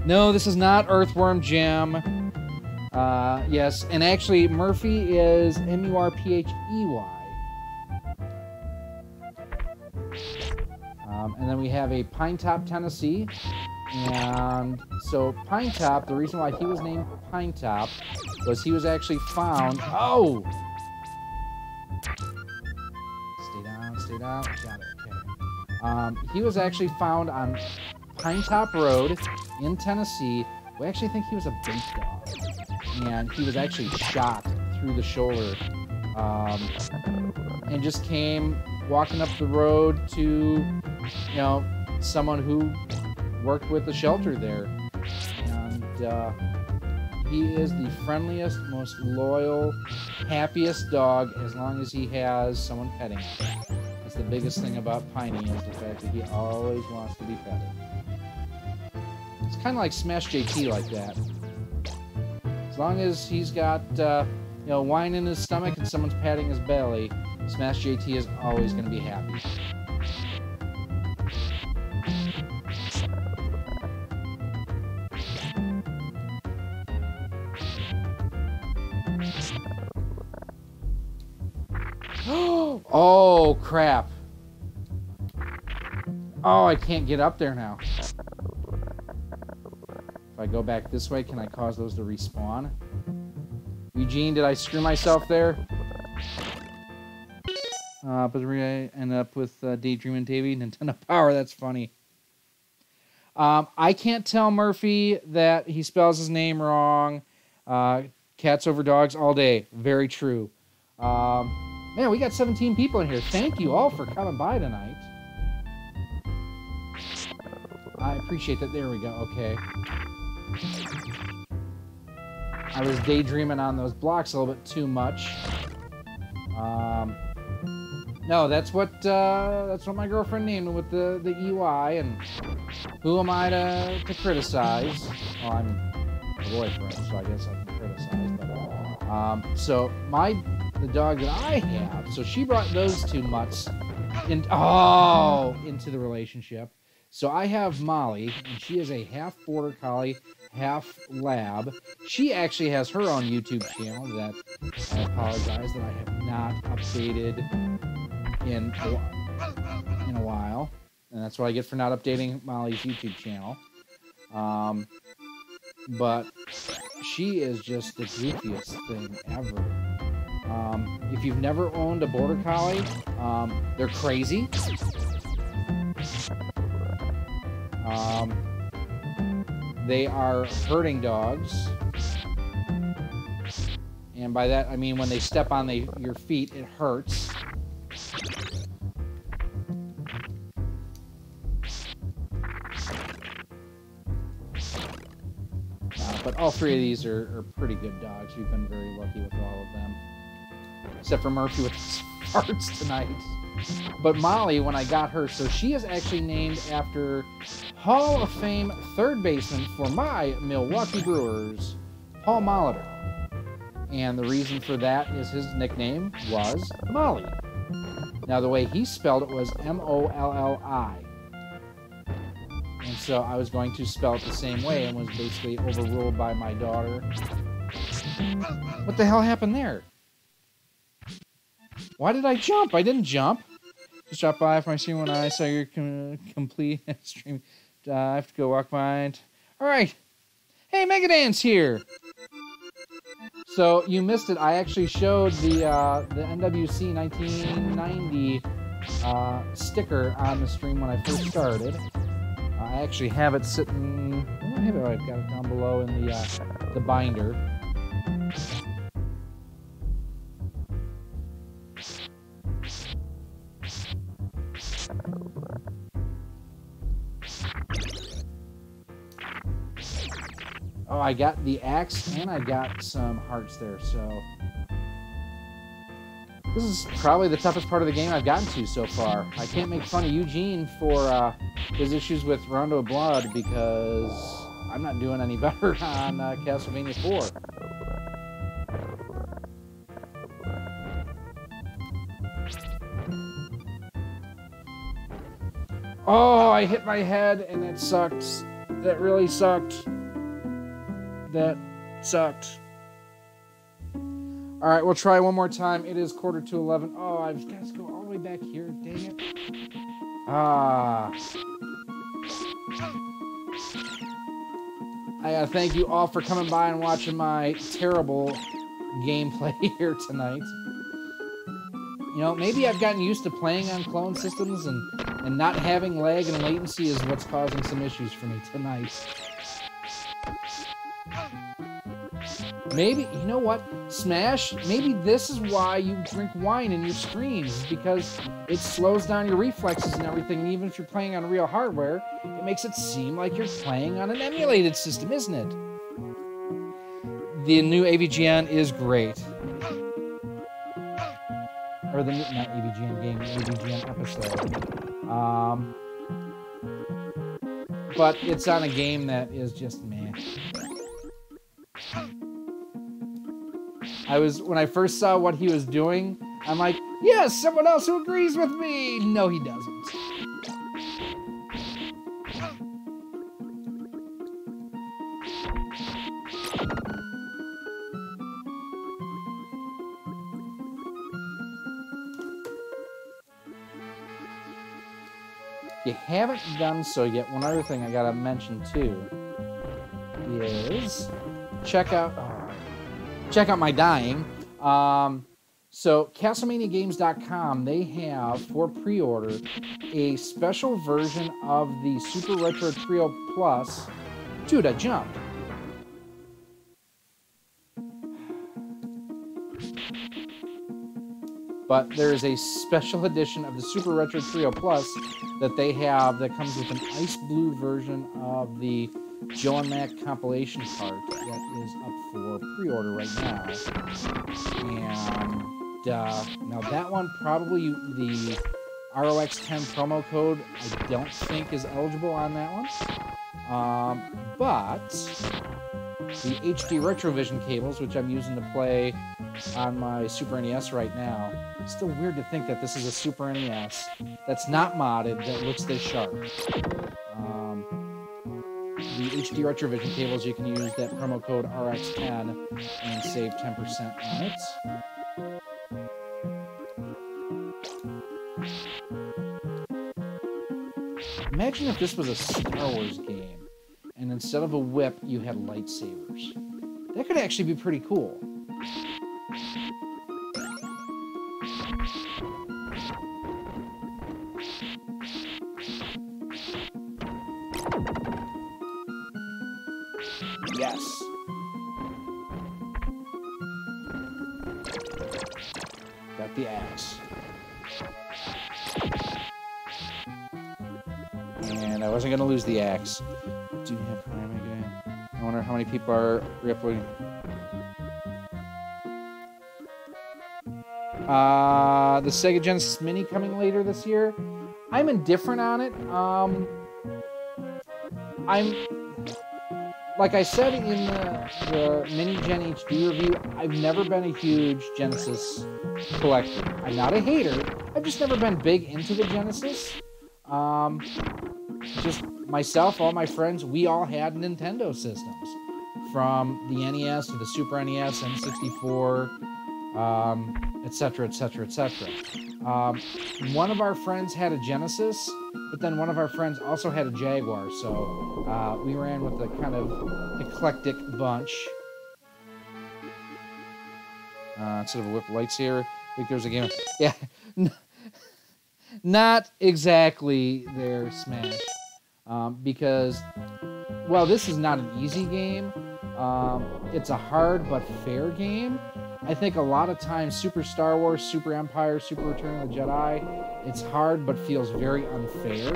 No, this is not Earthworm Jim. Yes, and actually Murphy is Murphey. And then we have a Pinetop, Tennessee. And so Pinetop, the reason why he was named Pinetop was he was actually found... Oh! Stay down. Got it, okay. He was actually found on Pinetop Road in Tennessee. We actually think he was a bait dog. And he was actually shot through the shoulder. And just came walking up the road to, you know, someone who worked with the shelter there. And he is the friendliest, most loyal, happiest dog as long as he has someone petting him. That's the biggest thing about Piney is the fact that he always wants to be petted. It's kind of like Smash JT like that. As long as he's got, you know, wine in his stomach and someone's patting his belly, Smash JT is always going to be happy. Oh, crap. Oh, I can't get up there now. If I go back this way, can I cause those to respawn? Eugene, did I screw myself there? But I end up with Daydreaming Davy, Nintendo Power. That's funny. I can't tell Murphy that he spells his name wrong. Cats over dogs all day. Very true. Man, we got 17 people in here. Thank you all for coming by tonight. I appreciate that. There we go. Okay. I was daydreaming on those blocks a little bit too much. No, that's what my girlfriend named with the EY, and who am I to criticize? Well, I'm a boyfriend, so I guess I can criticize. But so the dog that I have, so she brought those two mutts into the relationship. So I have Molly, and she is a half border collie, half lab. She actually has her own YouTube channel that I apologize that I have not updated in a while, and that's what I get for not updating Molly's YouTube channel. But she is just the goofiest thing ever. If you've never owned a border collie, they're crazy. They are herding dogs, and by that I mean when they step on your feet, it hurts. But all three of these are pretty good dogs. We've been very lucky with all of them. Except for Murphy with his farts tonight. But Molly, when I got her, so she is actually named after Hall of Fame third baseman for my Milwaukee Brewers, Paul Molitor. And the reason for that is his nickname was Molly. Now, the way he spelled it was M-O-L-L-I. And so I was going to spell it the same way and was basically overruled by my daughter. What the hell happened there? Why did I jump? I didn't jump. Just drop by for my stream when I saw your complete stream. I have to go walk by. All right. Hey, Megadance here. So you missed it. I actually showed the NWC 1990 sticker on the stream when I first started. I actually have it sitting. I have it. I've got it down below in the binder. Oh, I got the axe and I got some hearts there, so this is probably the toughest part of the game I've gotten to so far. I can't make fun of Eugene for his issues with Rondo of Blood because I'm not doing any better on Castlevania IV. Oh, I hit my head and it sucked. That really sucked. That sucked. All right, we'll try one more time. It is 11:45. Oh, I've got to go all the way back here. Dang it. I gotta thank you all for coming by and watching my terrible gameplay here tonight. You know, maybe I've gotten used to playing on clone systems and not having lag and latency is what's causing some issues for me tonight. Maybe, you know what, Smash, maybe this is why you drink wine in your streams, because it slows down your reflexes and everything, and even if you're playing on real hardware, it makes it seem like you're playing on an emulated system, isn't it? The new AVGN is great. Or the, not AVGN game, AVGN episode. But it's on a game that is just meh. When I first saw what he was doing, I'm like, yes, someone else who agrees with me. No, he doesn't. If you haven't done so yet, one other thing I gotta mention too is check out my dying. So CastlemaniaGames.com, they have for pre-order a special version of the Super Retro Trio Plus. Dude, I jumped. But there is a special edition of the Super Retro Trio Plus that they have that comes with an ice blue version of the Joe and Mac compilation card that is up for pre-order right now. And now that one, probably the ROX10 promo code, I don't think is eligible on that one. But the HD Retrovision cables, which I'm using to play on my Super NES right now, it's still weird to think that this is a Super NES that's not modded, that looks this sharp. The HD Retrovision cables, you can use that promo code RX10 and save 10% on it. Imagine if this was a Star Wars game, and instead of a whip, you had lightsabers. That could actually be pretty cool. Yes. Got the axe. And I wasn't going to lose the axe. Do you have Prime again? I wonder how many people are re-uploading. The Sega Genesis Mini coming later this year. I'm indifferent on it. Like I said in the Mini Gen HD review, I've never been a huge Genesis collector. I'm not a hater. I've just never been big into the Genesis. Just myself, all my friends, we all had Nintendo systems. From the NES to the Super NES, N64, etc., etc., etc. One of our friends had a Genesis, but then one of our friends also had a Jaguar, so we ran with a kind of eclectic bunch. Instead of a whip lights here, I think there's a game. Yeah, not exactly their Smash, because, well, this is not an easy game. It's a hard but fair game. I think a lot of times Super Star Wars, Super Empire, Super Return of the Jedi, it's hard but feels very unfair.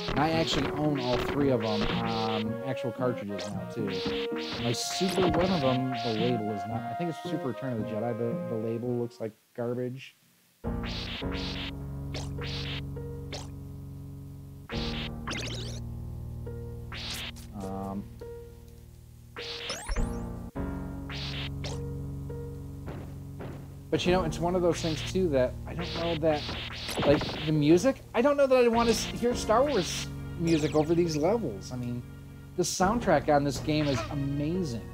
And I actually own all 3 of them on actual cartridges now, too. My Super, one of them, the label is not, I think it's Super Return of the Jedi, the label looks like garbage. But, you know, it's one of those things, too, that I don't know that, like, the music, I don't know that I want to hear Star Wars music over these levels. I mean, the soundtrack on this game is amazing.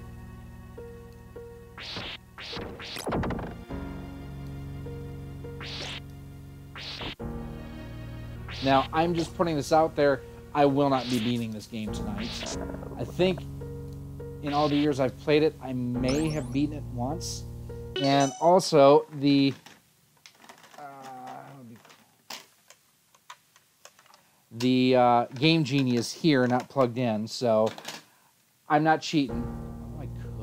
Now, I'm just putting this out there. I will not be beating this game tonight. I think in all the years I've played it, I may have beaten it once. And also, the Game Genie is here, not plugged in, so I'm not cheating. Oh, I could.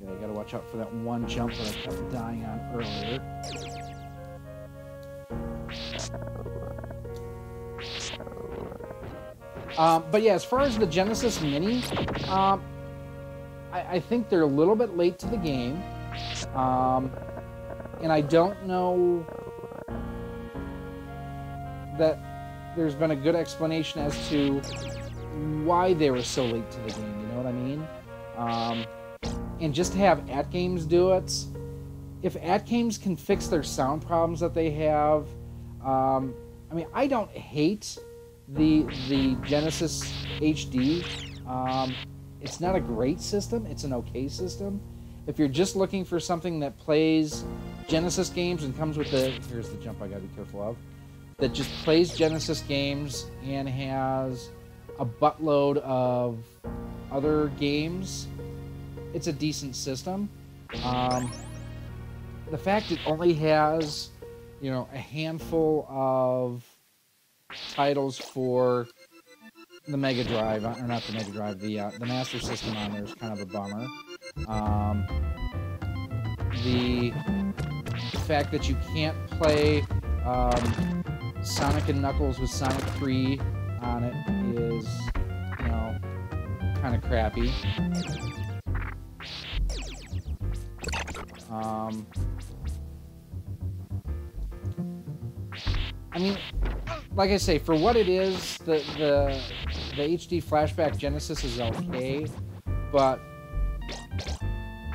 Okay, I gotta watch out for that one jump that I kept dying on earlier. But yeah, as far as the Genesis Mini, I think they're a little bit late to the game. And I don't know that there's been a good explanation as to why they were so late to the game, you know what I mean? And just to have AtGames do it, if AtGames can fix their sound problems that they have, I mean, I don't hate the Genesis HD. It's not a great system. It's an okay system. If you're just looking for something that plays Genesis games and comes with the... Here's the jump I gotta be careful of. That just plays Genesis games and has a buttload of other games, it's a decent system. The fact it only has, you know, a handful of titles for the Mega Drive, or not the Mega Drive, the Master System on there is kind of a bummer. The fact that you can't play Sonic and Knuckles with Sonic 3 on it is, you know, kind of crappy. I mean, like I say, for what it is, the HD Flashback Genesis is okay, but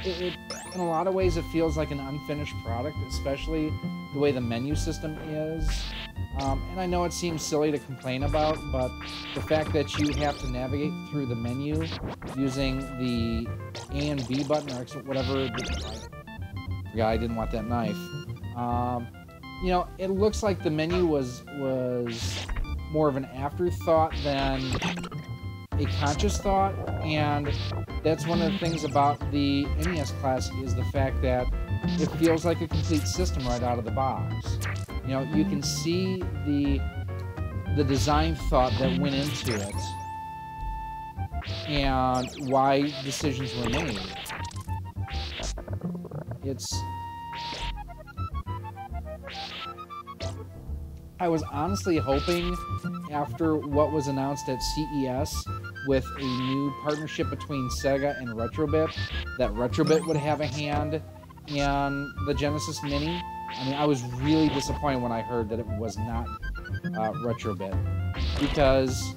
it in a lot of ways it feels like an unfinished product, especially the way the menu system is. And I know it seems silly to complain about, but the fact that you have to navigate through the menu using the A and B button, or whatever. Yeah, I didn't want that knife. You know, it looks like the menu was more of an afterthought than a conscious thought, and that's one of the things about the NES Classic is the fact that it feels like a complete system right out of the box. You know, you can see the design thought that went into it and why decisions were made. I was honestly hoping, after what was announced at CES with a new partnership between Sega and Retrobit, that Retrobit would have a hand in the Genesis Mini. I mean, I was really disappointed when I heard that it was not Retrobit, because,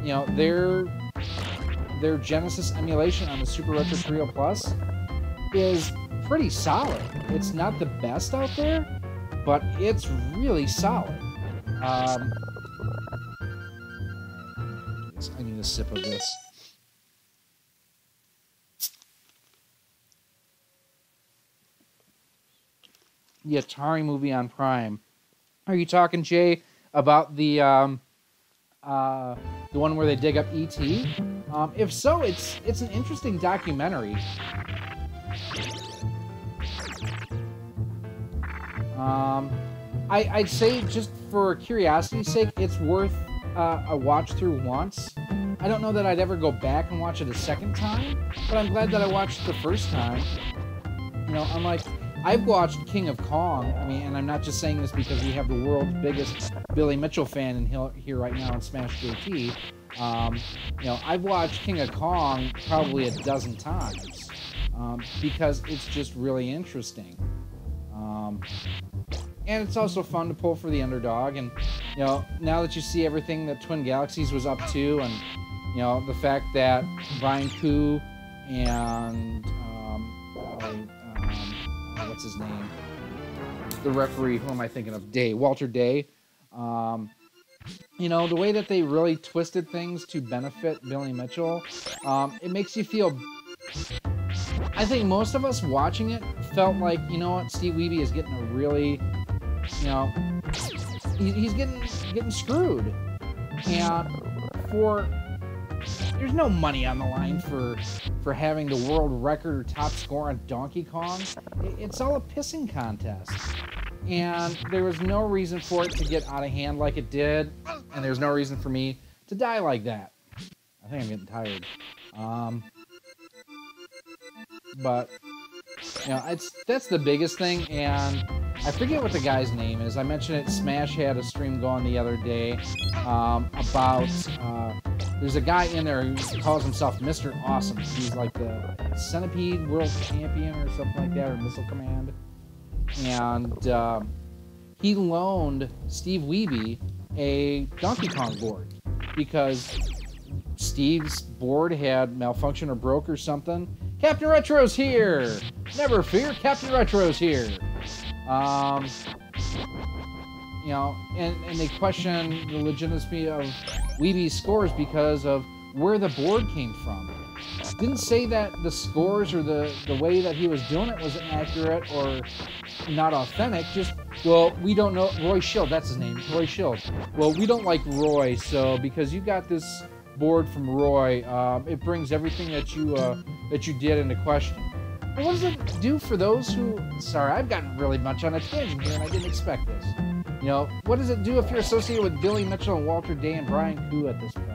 you know, their Genesis emulation on the Super Retro 3.0 Plus is pretty solid. It's not the best out there, but it's really solid. I need a sip of this. The Atari movie on Prime. Are you talking, Jay, about the one where they dig up E.T.? If so, it's an interesting documentary. I'd say, just for curiosity's sake, it's worth a watch through once. I don't know that I'd ever go back and watch it a second time, but I'm glad that I watched it the first time. You know, unlike, I've watched King of Kong. I mean, and I'm not just saying this because we have the world's biggest Billy Mitchell fan in here right now in Smash JT. You know, I've watched King of Kong probably a dozen times because it's just really interesting. And it's also fun to pull for the underdog. And, you know, now that you see everything that Twin Galaxies was up to, and, you know, the fact that Brian Koo and, what's his name? The referee, who am I thinking of? Walter Day. You know, the way that they really twisted things to benefit Billy Mitchell, it makes you feel... I think most of us watching it felt like, you know what, Steve Wiebe is getting a really... You know, he's getting screwed, and there's no money on the line for having the world record or top score on Donkey Kong. It's all a pissing contest, and there was no reason for it to get out of hand like it did, and there's no reason for me to die like that. I think I'm getting tired, but you know, that's the biggest thing. And I forget what the guy's name is. I mentioned it. Smash had a stream going the other day about... there's a guy in there who calls himself Mr. Awesome. He's like the Centipede World Champion or something like that, or Missile Command. And he loaned Steve Wiebe a Donkey Kong board because Steve's board had malfunctioned or broke or something. Captain Retro's here! Never fear, Captain Retro's here! You know, and they question the legitimacy of Wiebe's scores because of where the board came from. Didn't say that the scores or the way that he was doing it was inaccurate or not authentic, just, well, we don't know. Roy Schild, that's his name, Roy Schild. Well, we don't like Roy, so because you got this board from Roy, it brings everything that you did into question. What does it do for those who... Sorry, I've gotten really much on a tangent here, and I didn't expect this. You know, what does it do if you're associated with Billy Mitchell and Walter Day and Brian Koo at this point?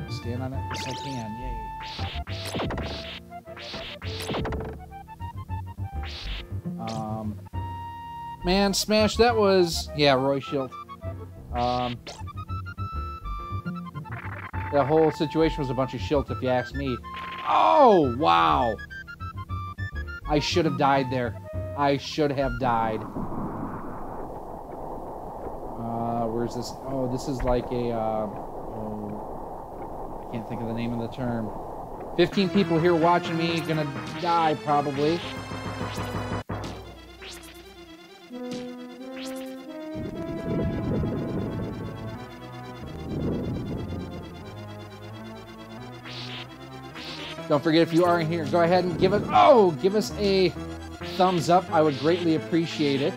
Stand on it? Yes, I can. Yay. Man, Smash, that was... Yeah, Roy Schild. That whole situation was a bunch of shilts, if you ask me. Oh, wow. I should have died there. I should have died. Where's this? Oh, this is like a... I can't think of the name of the term. 15 people here watching me, gonna die, probably. Don't forget, if you are in here, go ahead and give us a thumbs up. I would greatly appreciate it.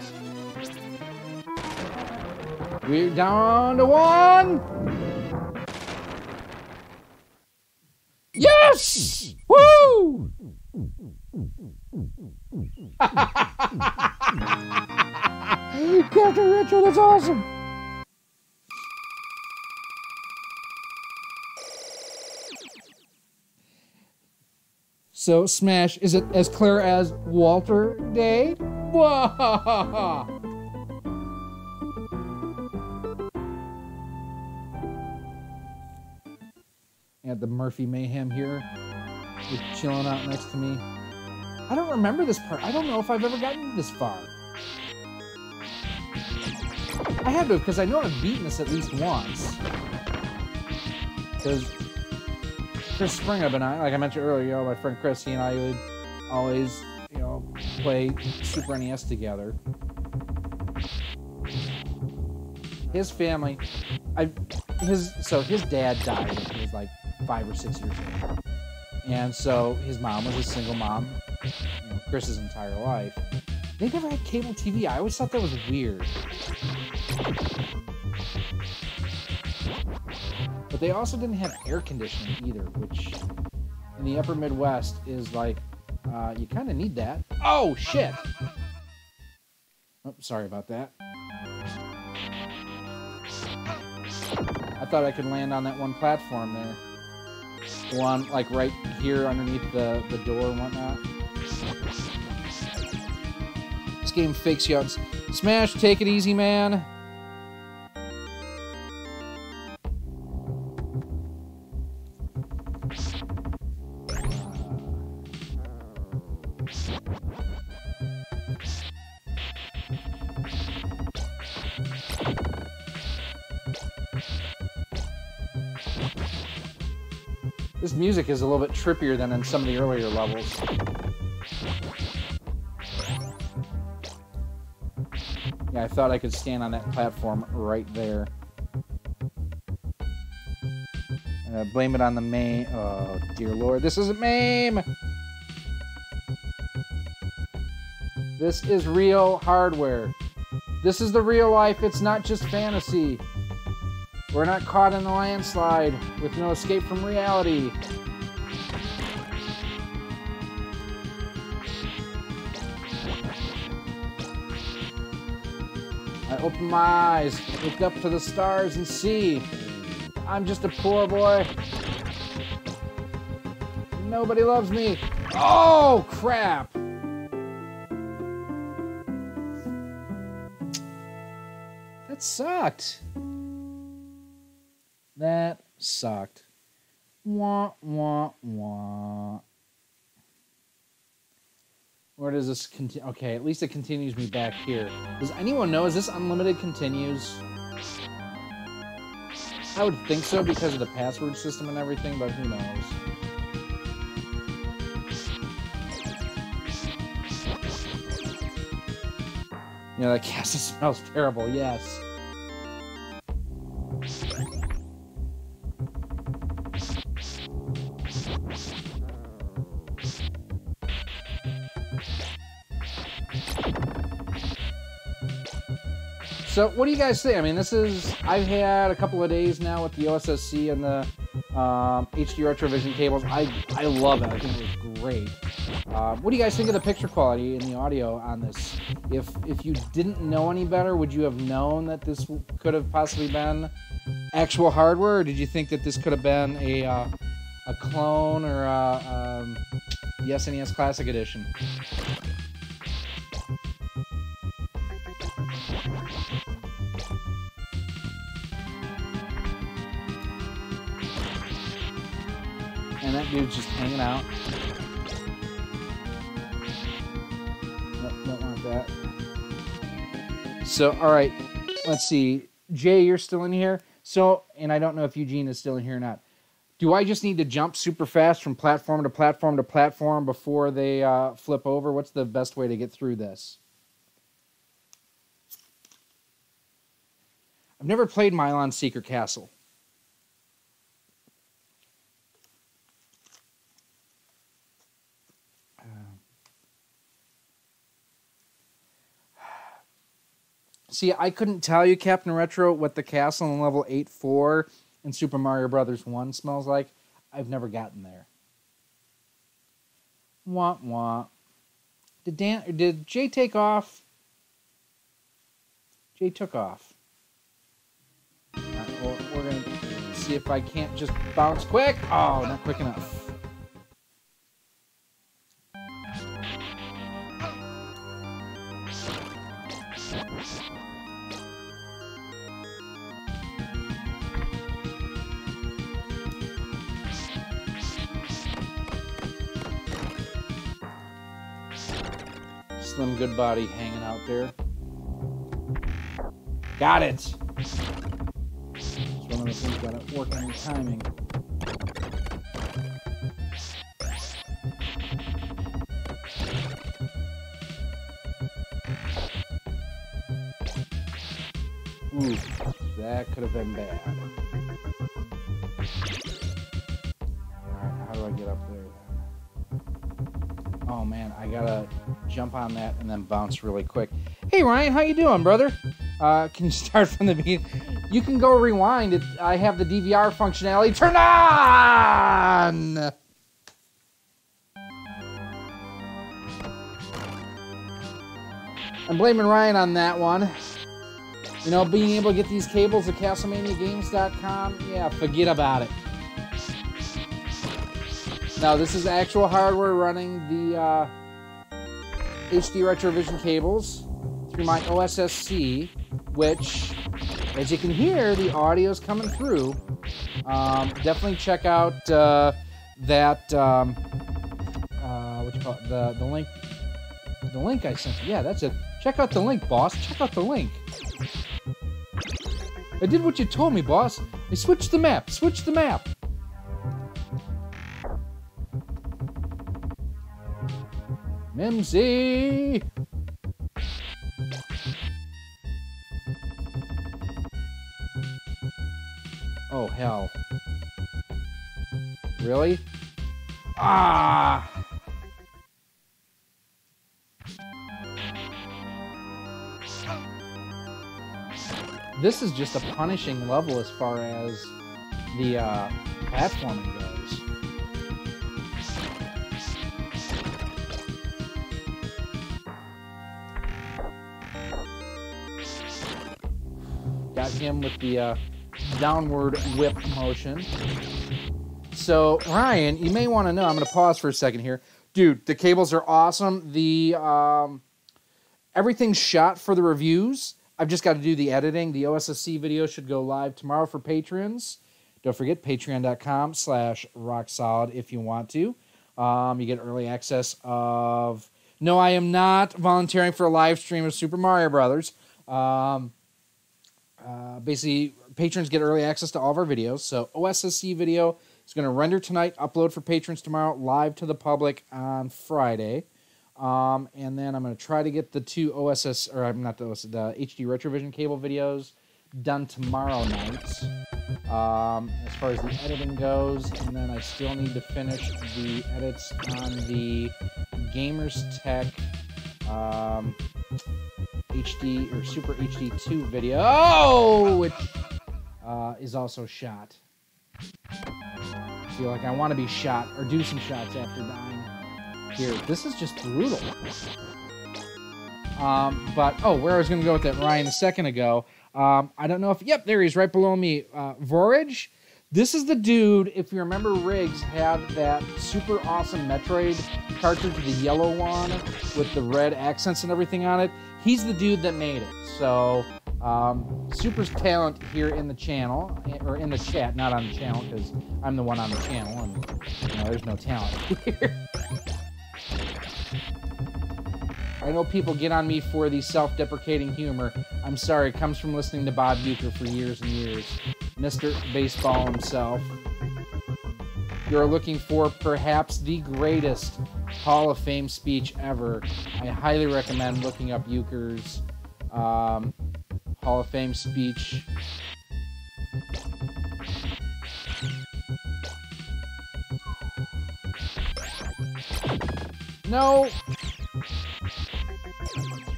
We're down to 1. Yes! Woo! Captain Richard, that's awesome. So, Smash, is it as clear as Walter Day? Whoa! And the Murphy Mayhem here, just chilling out next to me. I don't remember this part. I don't know if I've ever gotten this far. I had to, because I know I've beaten this at least once. Because Chris Springer and I, like I mentioned earlier, you know, my friend Chris, he and I would always, you know, play Super NES together. his family, so his dad died when he was like 5 or 6 years old. And so his mom was a single mom, you know, Chris's entire life. They never had cable TV. I always thought that was weird. But they also didn't have air conditioning either, which in the upper Midwest is like, you kind of need that. Oh, shit! Oh, sorry about that. I thought I could land on that one platform there. The one, like, right here underneath the door and whatnot. This game fakes you out. Smash, take it easy, man. This music is a little bit trippier than in some of the earlier levels. Yeah, I thought I could stand on that platform right there. Blame it on the MAME. Oh, dear Lord. This isn't MAME! This is real hardware. This is the real life. It's not just fantasy. We're not caught in the landslide with no escape from reality. I open my eyes, look up to the stars and see I'm just a poor boy. Nobody loves me. Oh, crap. That sucked. That sucked. Wah, wah, wah. Where does this continue? Okay, at least it continues me back here. Does anyone know? Is this unlimited continues? I would think so because of the password system and everything, but who knows? You know, that castle smells terrible, yes. So, what do you guys think? I mean, this is... I've had a couple of days now with the OSSC and the HD Retrovision cables. I love it. I think it's great. What do you guys think of the picture quality and the audio on this? If you didn't know any better, would you have known that this could have possibly been actual hardware, or did you think that this could have been a clone or the SNES Classic Edition? And that dude's just hanging out. Nope, don't want that. So, alright. Let's see. Jay, you're still in here? So, and I don't know if Eugene is still in here or not. Do I just need to jump super fast from platform to platform to platform before they flip over? What's the best way to get through this? I've never played Milon Secret Castle. See, I couldn't tell you, Captain Retro, what the castle in level 8-4 in Super Mario Bros. 1 smells like. I've never gotten there. Wah, wah. Did Jay take off? Jay took off. All right, well, we're going to see if I can't just bounce quick. Oh, not quick enough. Slim Goodbody hanging out there. Got it! It's one of the things about working on timing. Ooh. that could have been bad. Alright, how do I get up there? Oh man, I gotta jump on that and then bounce really quick. Hey Ryan, how you doing, brother? Can you start from the beginning? You can go rewind it. I have the DVR functionality turned on! I'm blaming Ryan on that one. You know, being able to get these cables at CastlemaniaGames.com, yeah, forget about it. Now, this is actual hardware running the HD Retrovision cables through my OSSC, which, as you can hear, the audio is coming through. Definitely check out that, what you call it, the link. The link I sent you. Yeah, that's it. Check out the link, boss. Check out the link. I did what you told me, boss. I switched the map. Switch the map. Mimsy! Oh, hell. Really? Ah! This is just a punishing level as far as the platforming goes. Got him with the downward whip motion. So, Ryan, you may want to know, I'm going to pause for a second here. Dude, the cables are awesome. The everything's shot for the reviews. I've just got to do the editing. The OSSC video should go live tomorrow for patrons. Don't forget, patreon.com/RoXolid if you want to. You get early access of... No, I am not volunteering for a live stream of Super Mario Brothers. Basically, patrons get early access to all of our videos. So OSSC video is going to render tonight, upload for patrons tomorrow, live to the public on Friday. And then I'm going to try to get the two OSS, or not the OSS, the HD Retrovision cable videos done tomorrow night. As far as the editing goes, and then I still need to finish the edits on the Gamers Tech HD or Super HD2 video, which is also shot. I feel like I want to be shot or do some shots after dying. Here, this is just brutal. But, oh, where I was going to go with that Ryan a second ago, I don't know if, yep, there he is right below me, Vorage. This is the dude, if you remember Riggs, had that super awesome Metroid cartridge, the yellow one, with the red accents and everything on it. He's the dude that made it. So, super talent here in the channel, or in the chat, not on the channel, because I'm the one on the channel, and, you know, there's no talent here. I know people get on me for the self-deprecating humor. I'm sorry, it comes from listening to Bob Uecker for years and years. Mr. Baseball himself. You're looking for perhaps the greatest Hall of Fame speech ever. I highly recommend looking up Uecker's Hall of Fame speech. No!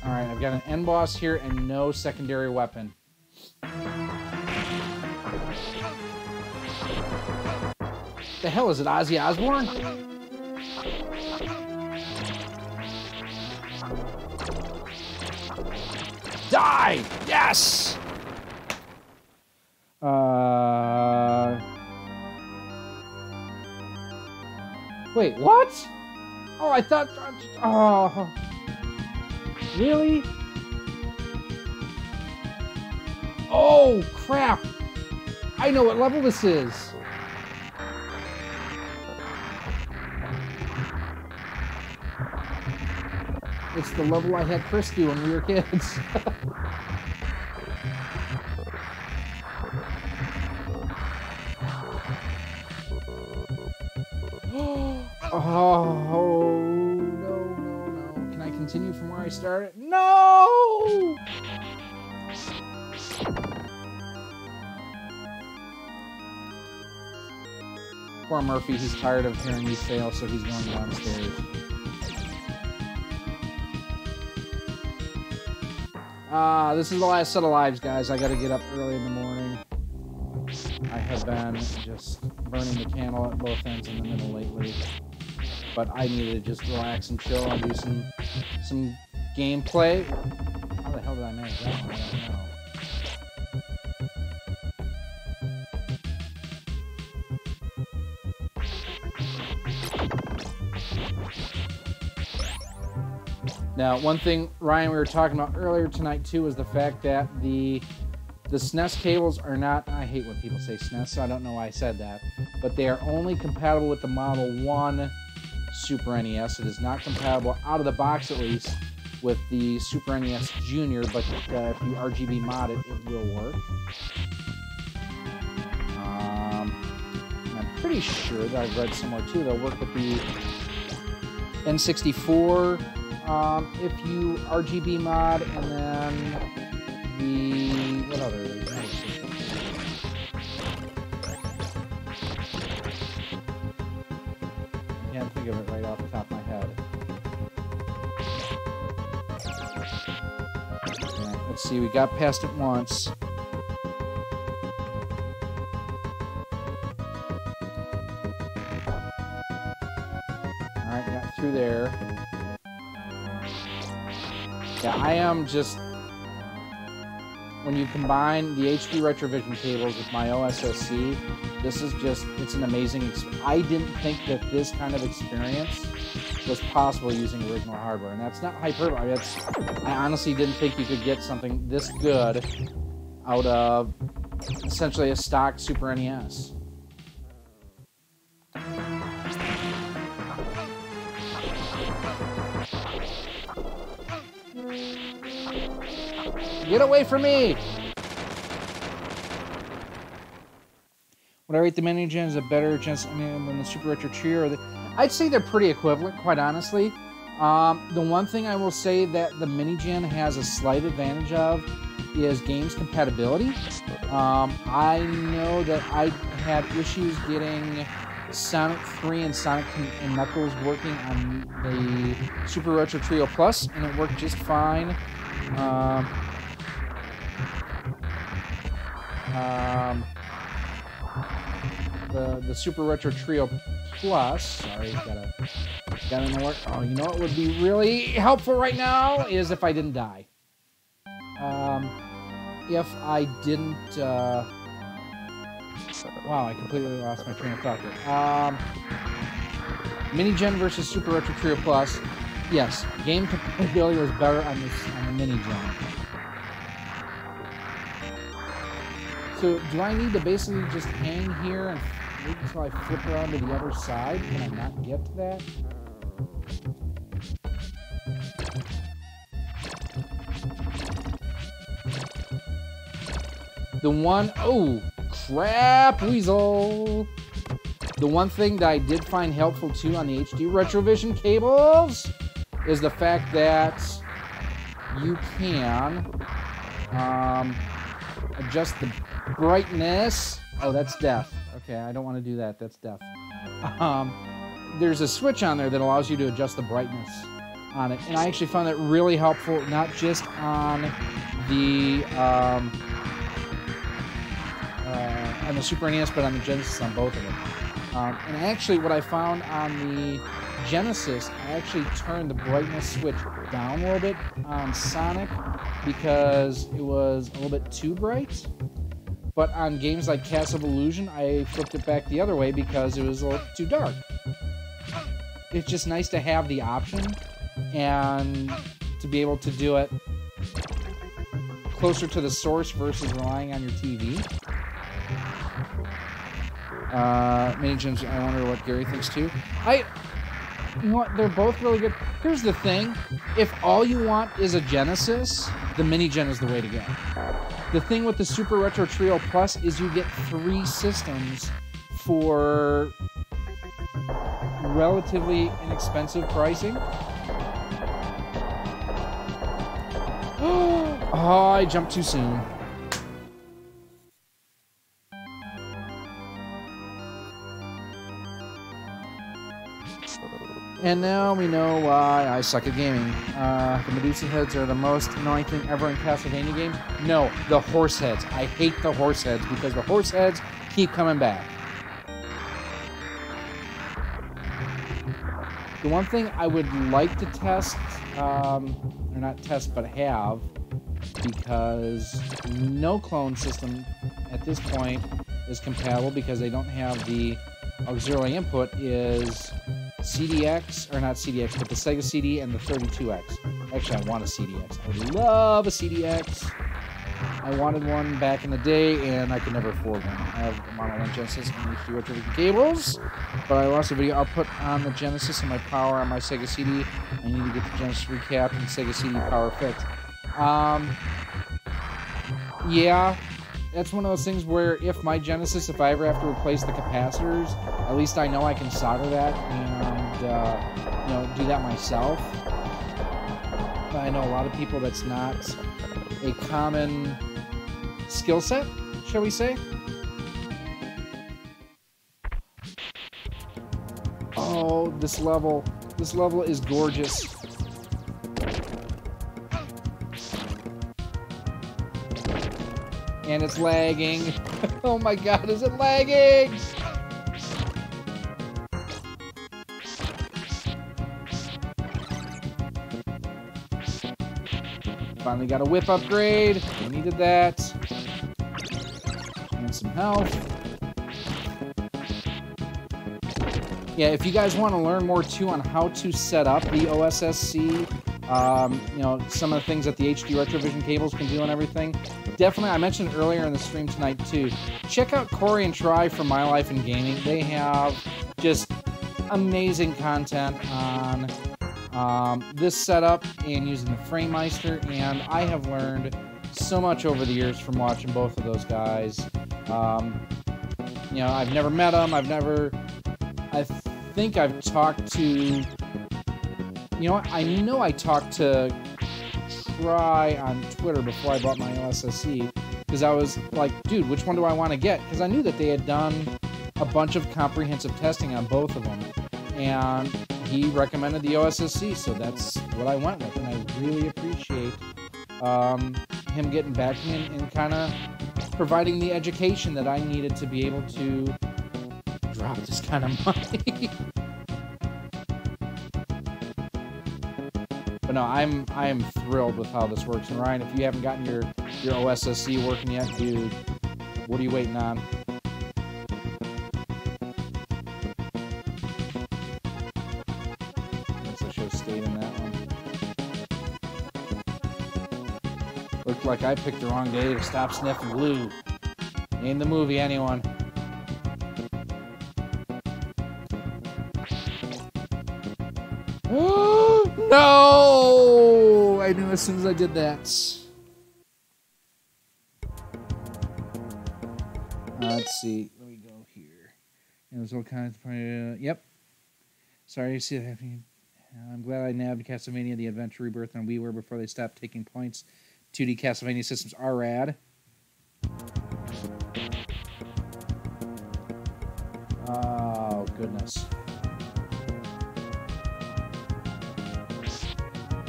Alright, I've got an end boss here and no secondary weapon. The hell is it, Ozzy Osbourne? Die! Yes! Wait, what? Oh, I thought... Oh... Really? Oh, crap! I know what level this is! It's the level I had Chris do when we were kids. Oh, no. Can I continue from where I started? No! Poor Murphy, he's tired of hearing me fail, so he's going downstairs. This is the last set of lives, guys. I gotta get up early in the morning. I have been just burning the candle at both ends in the middle lately. But I needed to just relax and chill and do some gameplay. How the hell did I manage that one? I don't know. Now, one thing, Ryan, we were talking about earlier tonight, too, is the fact that the SNES cables are not... I hate when people say SNES, so I don't know why I said that. But they are only compatible with the Model 1 Super NES. It is not compatible, out of the box at least, with the Super NES Junior, but if you RGB mod it, it will work. I'm pretty sure that I've read somewhere, too, they'll work with the N64... if you RGB mod, and then the... what other? I can't think of it right off the top of my head. Right, let's see, we got past it once. Alright, got through there. Yeah, I am just... when you combine the HD Retrovision cables with my OSSC, this is just... it's an amazing experience. I didn't think that this kind of experience was possible using original hardware. And that's not hyperbole. I honestly didn't think you could get something this good out of essentially a stock Super NES. Get away from me! Would I rate the mini gen as a better chance than the Super Retro Trio? I'd say they're pretty equivalent, quite honestly. The one thing I will say that the mini gen has a slight advantage of is games compatibility. I know that I had issues getting Sonic 3 and Sonic and Knuckles working on the Super Retro Trio Plus, and it worked just fine. The Super Retro Trio Plus, sorry, got an alert. Oh, you know what would be really helpful right now is if I didn't die. If I didn't, wow, I completely lost my train of thought there. Mini Gen versus Super Retro Trio Plus. Yes, game compatibility was better on the Mini Gen. So, do I need to basically just hang here and wait until I flip around to the other side? Can I not get to that? The one... oh, crap, weasel! The one thing that I did find helpful, too, on the HD Retrovision cables is the fact that you can adjust the brightness. Oh, that's deaf. Okay, I don't want to do that. That's deaf. There's a switch on there that allows you to adjust the brightness on it. And I actually found that really helpful, not just on the Super NES, but on the Genesis, on both of them. And actually, what I found on the Genesis, I actually turned the brightness switch down a little bit on Sonic because it was a little bit too bright. But on games like Castle of Illusion, I flipped it back the other way because it was a little too dark. It's just nice to have the option and to be able to do it closer to the source versus relying on your TV. Mini Gens, I wonder what Gary thinks too. You know what, they're both really good. Here's the thing, if all you want is a Genesis, the Mini Gen is the way to go. The thing with the Super Retro Trio Plus is you get 3 systems for relatively inexpensive pricing. Oh, I jumped too soon. And now we know why I suck at gaming. The Medusa heads are the most annoying thing ever in Castlevania games. No, the horse heads. I hate the horse heads because the horse heads keep coming back. The one thing I would like to test, or not test, but have, because no clone system at this point is compatible because they don't have the auxiliary input, is CDX, or not CDX, but the Sega CD and the 32X. Actually, I want a CDX. I would love a CDX. I wanted one back in the day, and I could never afford one. I have a Mono One Genesis and HD Retrovision cables, but I lost a video. I'll put on the Genesis and my power on my Sega CD. I need to get the Genesis recapped and Sega CD power fixed. Yeah, that's one of those things where if my Genesis, if I ever have to replace the capacitors, at least I know I can solder that and, you know, do that myself. But I know a lot of people that's not a common skill set, shall we say? Oh, this level is gorgeous. And it's lagging. Oh my god, is it lagging? Finally got a whip upgrade. I needed that. And some health. Yeah, if you guys want to learn more too on how to set up the OSSC, you know, some of the things that the HD Retrovision cables can do and everything, definitely, I mentioned earlier in the stream tonight too, check out Corey and Try from My Life in Gaming. They have just amazing content on this setup and using the Framemeister, and I have learned so much over the years from watching both of those guys. You know, I've never met them. I think I've talked to, you know what, I know I talked to Try on Twitter before I bought my OSSC, because I was like, dude, which one do I want to get? Because I knew that they had done a bunch of comprehensive testing on both of them, and he recommended the OSSC, so that's what I went with, and I really appreciate him getting back to me and kind of providing the education that I needed to be able to drop this kind of money. But no, I am thrilled with how this works. And Ryan, if you haven't gotten your OSSC working yet, dude, what are you waiting on? Guess I should have stayed in that one. Looked like I picked the wrong day to stop sniffing glue. Name the movie, anyone. No! I knew as soon as I did that. Let's see. Let me go here. It was all kinds of... yep. Sorry to see that happening. I'm glad I nabbed Castlevania The Adventure Rebirth on WiiWare before they stopped taking points. 2D Castlevania systems are rad. Oh, goodness.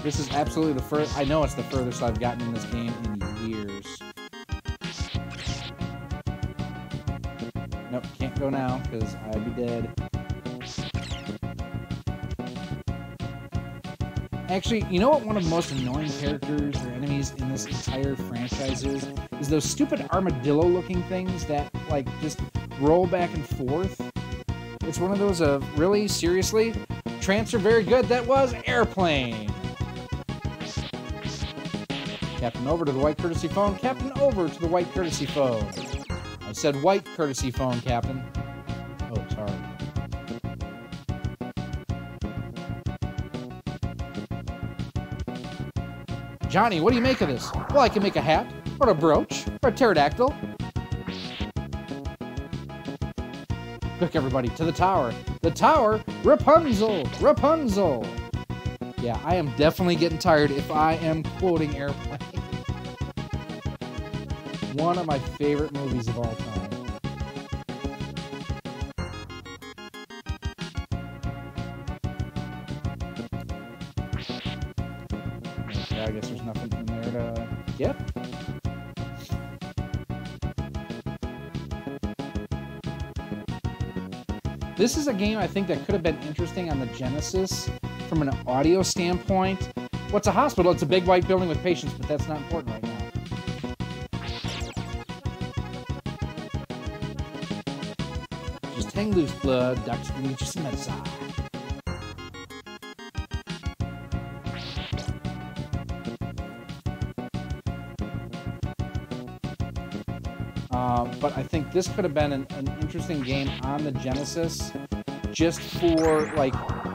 This is absolutely the first... I know it's the furthest I've gotten in this game in years. Nope, can't go now, because I'd be dead. Actually, you know what one of the most annoying characters or enemies in this entire franchise is? Is those stupid armadillo-looking things that, like, just roll back and forth. It's one of those of, really? Seriously? Trance are very good. That was Airplane. Captain, over to the white courtesy phone. Captain, over to the white courtesy phone. I said white courtesy phone, Captain. Oh, sorry. Johnny, what do you make of this? Well, I can make a hat, or a brooch, or a pterodactyl. Quick, everybody, to the tower. The tower, Rapunzel, Rapunzel. Yeah, I am definitely getting tired if I am quoting Airplane. One of my favorite movies of all time. Yeah, I guess there's nothing in there to get. This is a game I think that could have been interesting on the Genesis from an audio standpoint. What's a hospital? It's a big white building with patients, but that's not important right now. Just hang loose, blood. Doctor can reach you some medicine. But I think this could have been an interesting game on the Genesis, just for like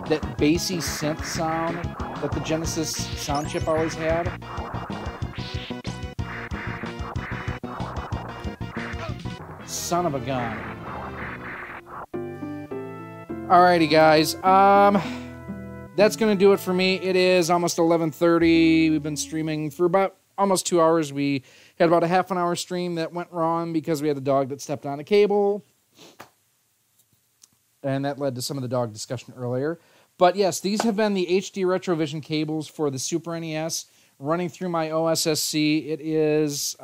that bassy synth sound that the Genesis sound chip always had. Son of a gun. Alrighty, guys. That's gonna do it for me. It is almost 11:30. We've been streaming for about almost 2 hours. We had about a half an hour stream that went wrong because we had a dog that stepped on a cable. And that led to some of the dog discussion earlier. But yes, these have been the HD Retrovision cables for the Super NES running through my OSSC. It is,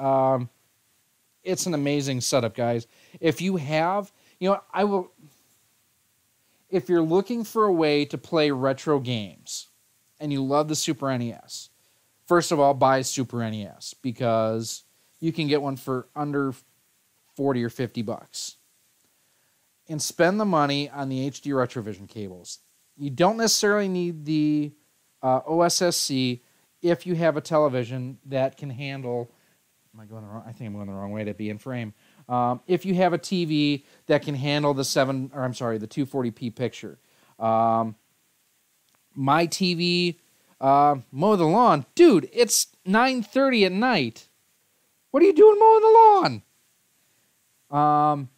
it's an amazing setup, guys. If you have, if you're looking for a way to play retro games and you love the Super NES, first of all, buy Super NES because you can get one for under 40 or 50 bucks. And spend the money on the HD Retrovision cables. You don't necessarily need the OSSC if you have a television that can handle. Am I going the wrong? I think I'm going the wrong way to be in frame. If you have a TV that can handle the 240p picture. My TV, mow the lawn, dude. It's 9:30 at night. What are you doing mowing the lawn?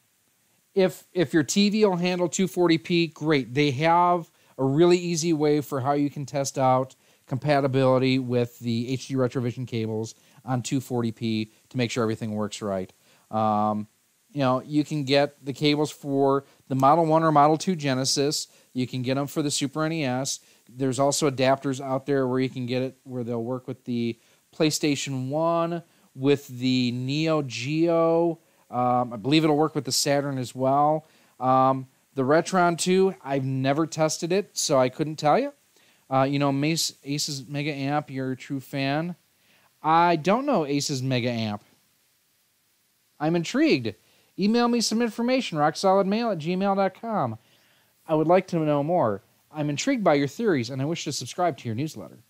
If your TV will handle 240p, great. They have a really easy way for how you can test out compatibility with the HD Retrovision cables on 240p to make sure everything works right. You can get the cables for the Model 1 or Model 2 Genesis. You can get them for the Super NES. There's also adapters out there where you can get it where they'll work with the PlayStation 1, with the Neo Geo. I believe it'll work with the Saturn as well. The Retron 2, I've never tested it, so I couldn't tell you. Ace's Mega Amp, you're a true fan. I don't know Ace's Mega Amp. I'm intrigued. Email me some information, RoXolidMail@gmail.com. I would like to know more. I'm intrigued by your theories, and I wish to subscribe to your newsletter.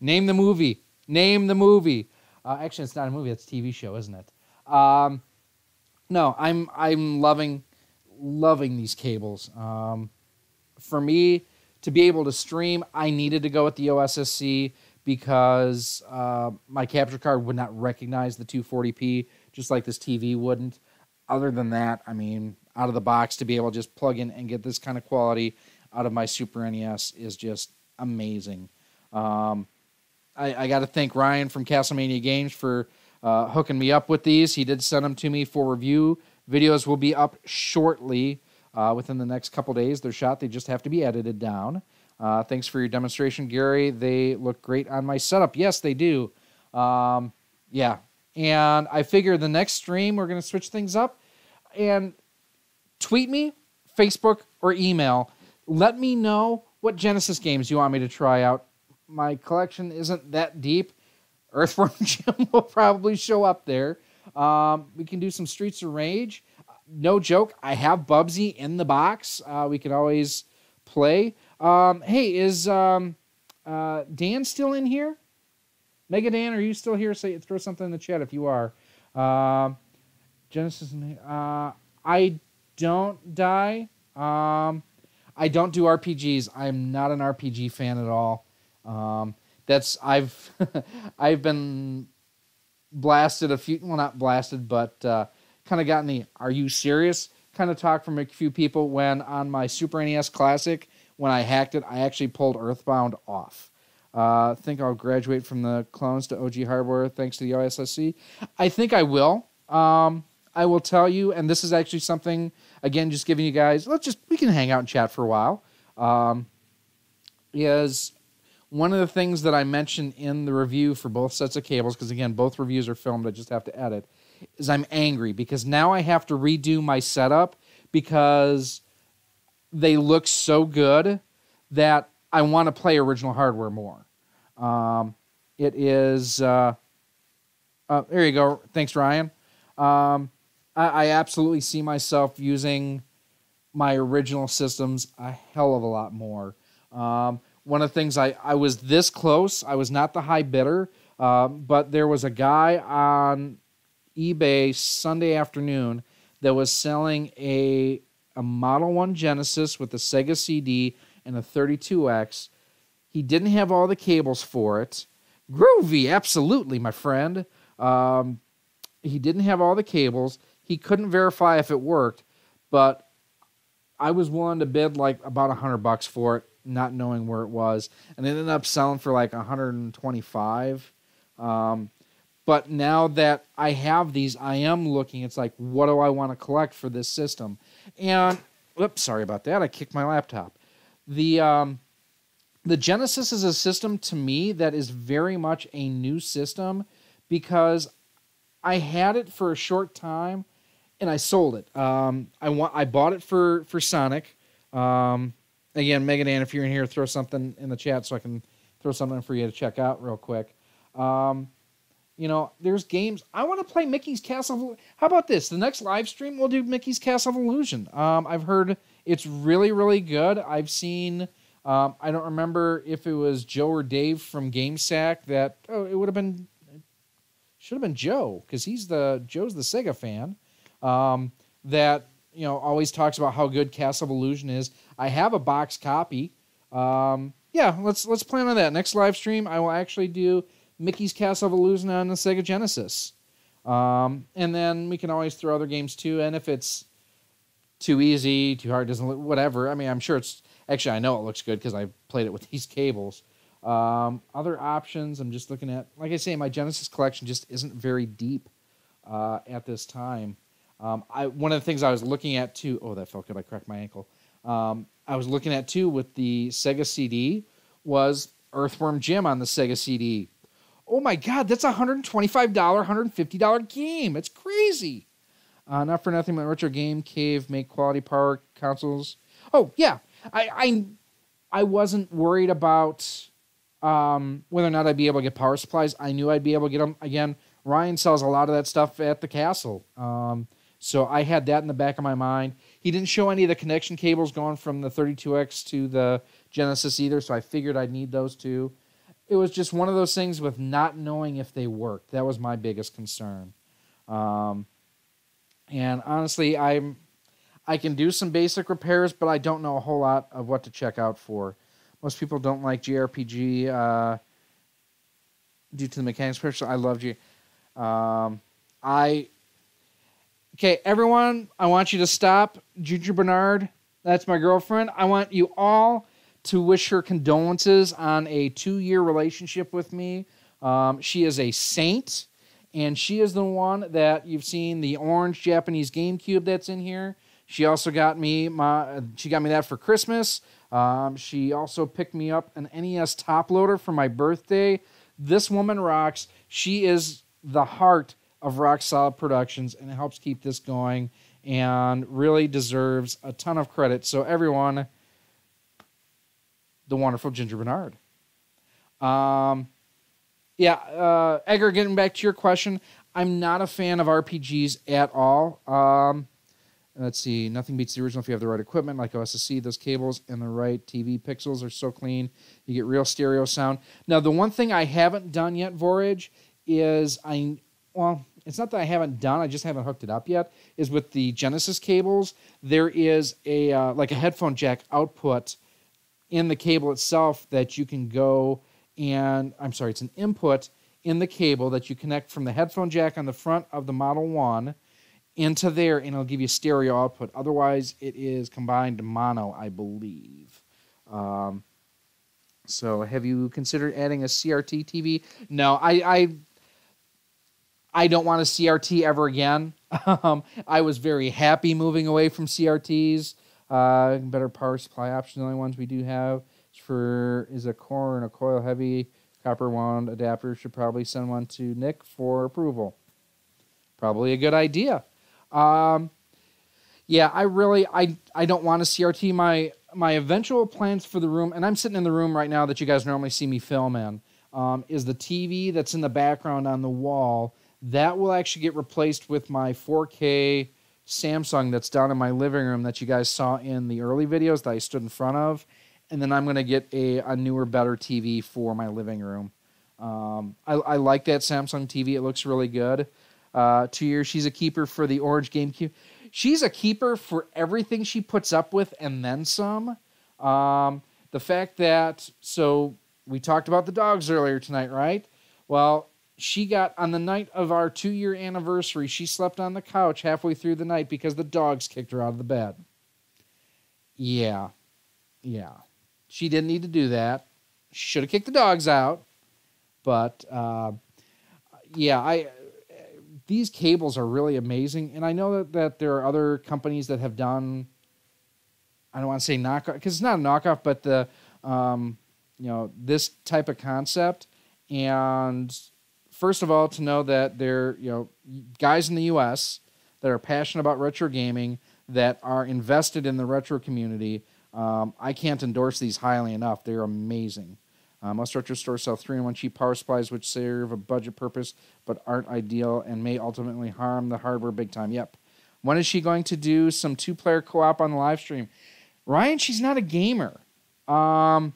Name the movie. Name the movie. Actually, it's not a movie. It's a TV show, isn't it? No, I'm loving these cables. For me to be able to stream, I needed to go with the OSSC because my capture card would not recognize the 240p, just like this TV wouldn't. Other than that, I mean, out of the box, to be able to just plug in and get this kind of quality out of my Super NES is just amazing. I got to thank Ryan from Castlevania Games for hooking me up with these. He did send them to me for review. Videos will be up shortly within the next couple days. They're shot. They just have to be edited down. Thanks for your demonstration, Gary. They look great on my setup. Yes, they do. Yeah. And I figure the next stream we're going to switch things up. And tweet me, Facebook, or email. Let me know what Genesis games you want me to try out. My collection isn't that deep. Earthworm Jim will probably show up there. We can do some Streets of Rage. No joke, I have Bubsy in the box. We can always play. Hey, is Dan still in here? Mega Dan, are you still here? Throw something in the chat if you are. Genesis, I don't die. I don't do RPGs. I'm not an RPG fan at all. I've been blasted a few, well, not blasted, but kind of gotten the "are you serious" kind of talk from a few people when on my Super NES Classic, when I hacked it, I actually pulled Earthbound off. I think I'll graduate from the clones to OG hardware thanks to the OSSC. I think I will. I will tell you, and this is actually something, again, just giving you guys, we can hang out and chat for a while, is one of the things that I mentioned in the review for both sets of cables, because again, both reviews are filmed, I just have to edit, is I'm angry because now I have to redo my setup because they look so good that I want to play original hardware more. It is, there you go. Thanks, Ryan. I absolutely see myself using my original systems a hell of a lot more. One of the things, I was this close. I was not the high bidder, but there was a guy on eBay Sunday afternoon that was selling a Model 1 Genesis with a Sega CD and a 32X. He didn't have all the cables for it. Groovy, absolutely, my friend. He didn't have all the cables. He couldn't verify if it worked, but I was willing to bid like about $100 for it, not knowing where it was, and it ended up selling for like $125. But now that I have these, I am looking. It's like, what do I want to collect for this system? And, whoops, sorry about that. I kicked my laptop. The Genesis is a system to me that is very much a new system because I had it for a short time and I sold it. I bought it for Sonic. Again, Megadan, if you're in here, throw something in the chat so I can throw something for you to check out real quick. You know, there's games. I want to play Mickey's Castle. How about this? The next live stream, we'll do Mickey's Castle of Illusion. I've heard it's really, really good. I've seen, I don't remember if it was Joe or Dave from GameSack that, it would have been, should have been Joe, because Joe's the Sega fan, that, you know, always talks about how good Castle of Illusion is. I have a box copy. Yeah, let's plan on that. Next live stream, I will actually do Mickey's Castle of Illusion on the Sega Genesis. And then we can always throw other games too. And if it's too easy, too hard, doesn't look, whatever. I mean, I'm sure it's, actually, I know it looks good because I played it with these cables. Other options, I'm just looking at, like I say, my Genesis collection just isn't very deep at this time. One of the things I was looking at too, oh, that felt good, I cracked my ankle. I was looking at too with the Sega CD was Earthworm Jim on the Sega CD. Oh my God, that's a $125, $150 game. It's crazy. Not for nothing, but Retro Game Cave make quality power consoles. Oh yeah, I wasn't worried about whether or not I'd be able to get power supplies. I knew I'd be able to get them. Again, Ryan sells a lot of that stuff at the castle. So I had that in the back of my mind. He didn't show any of the connection cables going from the 32X to the Genesis either, so I figured I'd need those too. It was just one of those things with not knowing if they worked. That was my biggest concern. And honestly, I can do some basic repairs, but I don't know a whole lot of what to check out for. Most people don't like JRPG due to the mechanics. Personally, I love G. Okay, everyone, I want you to stop. Ginger Bernard, that's my girlfriend. I want you all to wish her condolences on a 2-year relationship with me. She is a saint, and she is the one that you've seen the orange Japanese GameCube that's in here. She also got me that for Christmas. She also picked me up an NES top loader for my birthday. This woman rocks. She is the heart of Rock Solid Productions and helps keep this going and really deserves a ton of credit. So everyone, the wonderful Ginger Bernard. Edgar, getting back to your question, I'm not a fan of RPGs at all. Let's see, nothing beats the original if you have the right equipment, like OSSC. Those cables and the right TV pixels are so clean. You get real stereo sound. Now, the one thing I haven't done yet, Vorage, is it's not that I haven't done, I just haven't hooked it up yet, is with the Genesis cables, there is a headphone jack output in the cable itself that you can go and, it's an input in the cable that you connect from the headphone jack on the front of the Model 1 into there, and it'll give you stereo output. Otherwise, it is combined mono, I believe. So have you considered adding a CRT TV? No, I don't want a CRT ever again. I was very happy moving away from CRTs. Better power supply options, the only ones we do have. Is a core and a coil heavy copper wound adapter. Should probably send one to Nick for approval. Probably a good idea. Yeah, I don't want a CRT. My eventual plans for the room, and I'm sitting in the room right now that you guys normally see me film in, is the TV that's in the background on the wall. That will actually get replaced with my 4K Samsung that's down in my living room that you guys saw in the early videos that I stood in front of. And then I'm going to get a newer, better TV for my living room. I like that Samsung TV. It looks really good. 2 years, she's a keeper for the orange GameCube. She's a keeper for everything she puts up with and then some. The fact that, so we talked about the dogs earlier tonight, right? Well, she got, on the night of our 2-year anniversary, she slept on the couch halfway through the night because the dogs kicked her out of the bed. Yeah. She didn't need to do that. She should have kicked the dogs out. But, these cables are really amazing. And I know that there are other companies that have done, I don't want to say knockoff, because it's not a knockoff, but this type of concept. And first of all, to know that there are, guys in the U.S. that are passionate about retro gaming, that are invested in the retro community. I can't endorse these highly enough. They're amazing. Most retro stores sell 3-in-1 cheap power supplies which serve a budget purpose but aren't ideal and may ultimately harm the hardware big time. Yep. When is she going to do some 2-player co-op on the live stream? Ryan, she's not a gamer. The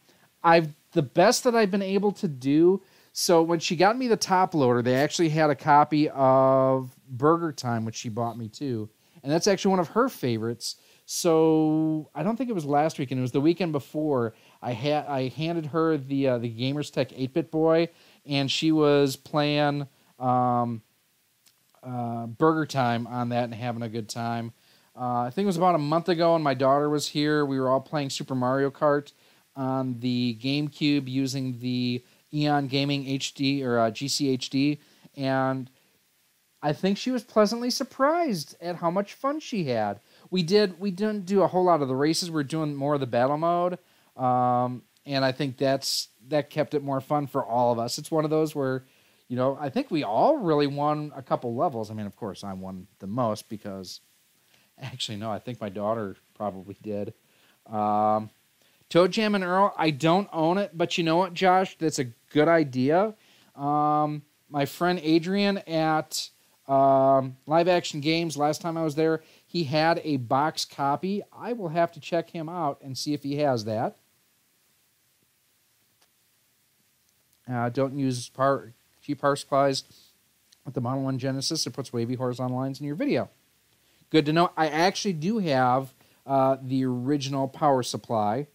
best that I've been able to do, so when she got me the top loader, they actually had a copy of Burger Time, which she bought me too. And that's actually one of her favorites. So I don't think it was last weekend. It was the weekend before. I handed her the Gamers Tech 8-bit boy, and she was playing Burger Time on that and having a good time. I think it was about a month ago, and my daughter was here. We were all playing Super Mario Kart on the GameCube using the Eon Gaming HD or GC HD, and I think she was pleasantly surprised at how much fun she had. We didn't do a whole lot of the races. We were doing more of the battle mode. And I think that kept it more fun for all of us. It's one of those where, I think we all really won a couple levels. I mean, of course, I won the most because, actually, no, I think my daughter probably did. Toe Jam and Earl, I don't own it, but you know what, Josh? That's a good idea. My friend Adrian at Live Action Games, last time I was there, he had a box copy. I will have to check him out and see if he has that. Don't use cheap power supplies with the Model 1 Genesis. It puts wavy horizontal lines in your video. Good to know. I actually do have the original power supply,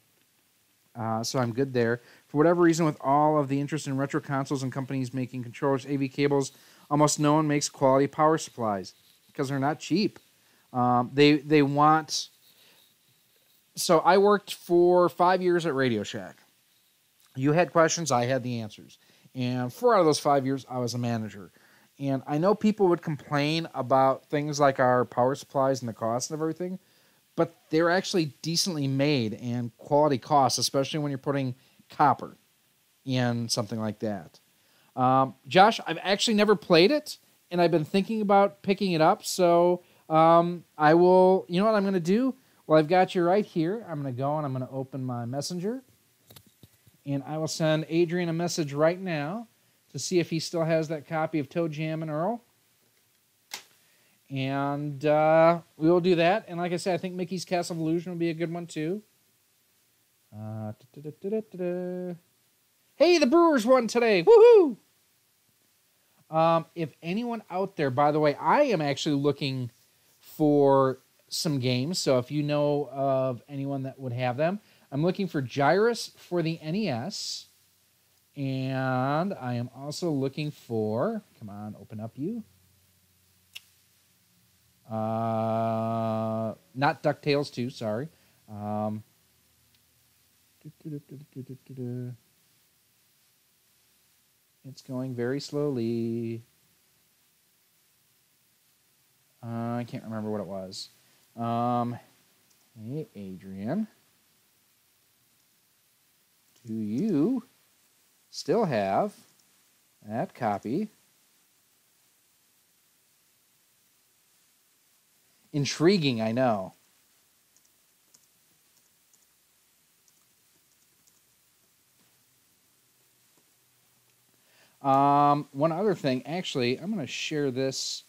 so I'm good there. For whatever reason, with all of the interest in retro consoles and companies making controllers, AV cables, almost no one makes quality power supplies because they're not cheap. They want... So I worked for 5 years at Radio Shack. You had questions, I had the answers. And 4 out of those 5 years, I was a manager. And I know people would complain about things like our power supplies and the cost of everything, but they're actually decently made and quality costs, especially when you're putting copper in something like that. Josh, I've actually never played it, and I've been thinking about picking it up, so I will, you know what I'm going to do? Well, I've got you right here. I'm going to go and I'm going to open my messenger, and I will send Adrian a message right now to see if he still has that copy of Toe Jam and Earl. And we will do that. And like I said, I think Mickey's Castle of Illusion will be a good one too. Hey, the Brewers won today. Woohoo! If anyone out there, by the way, I am actually looking for some games. So if you know of anyone that would have them, I'm looking for Gyrus for the NES. And I am also looking for, come on, open up you. Not DuckTales 2, sorry. It's going very slowly. I can't remember what it was. Hey, Adrian. Do you still have that copy? Intriguing, I know. One other thing, actually, I'm going to share this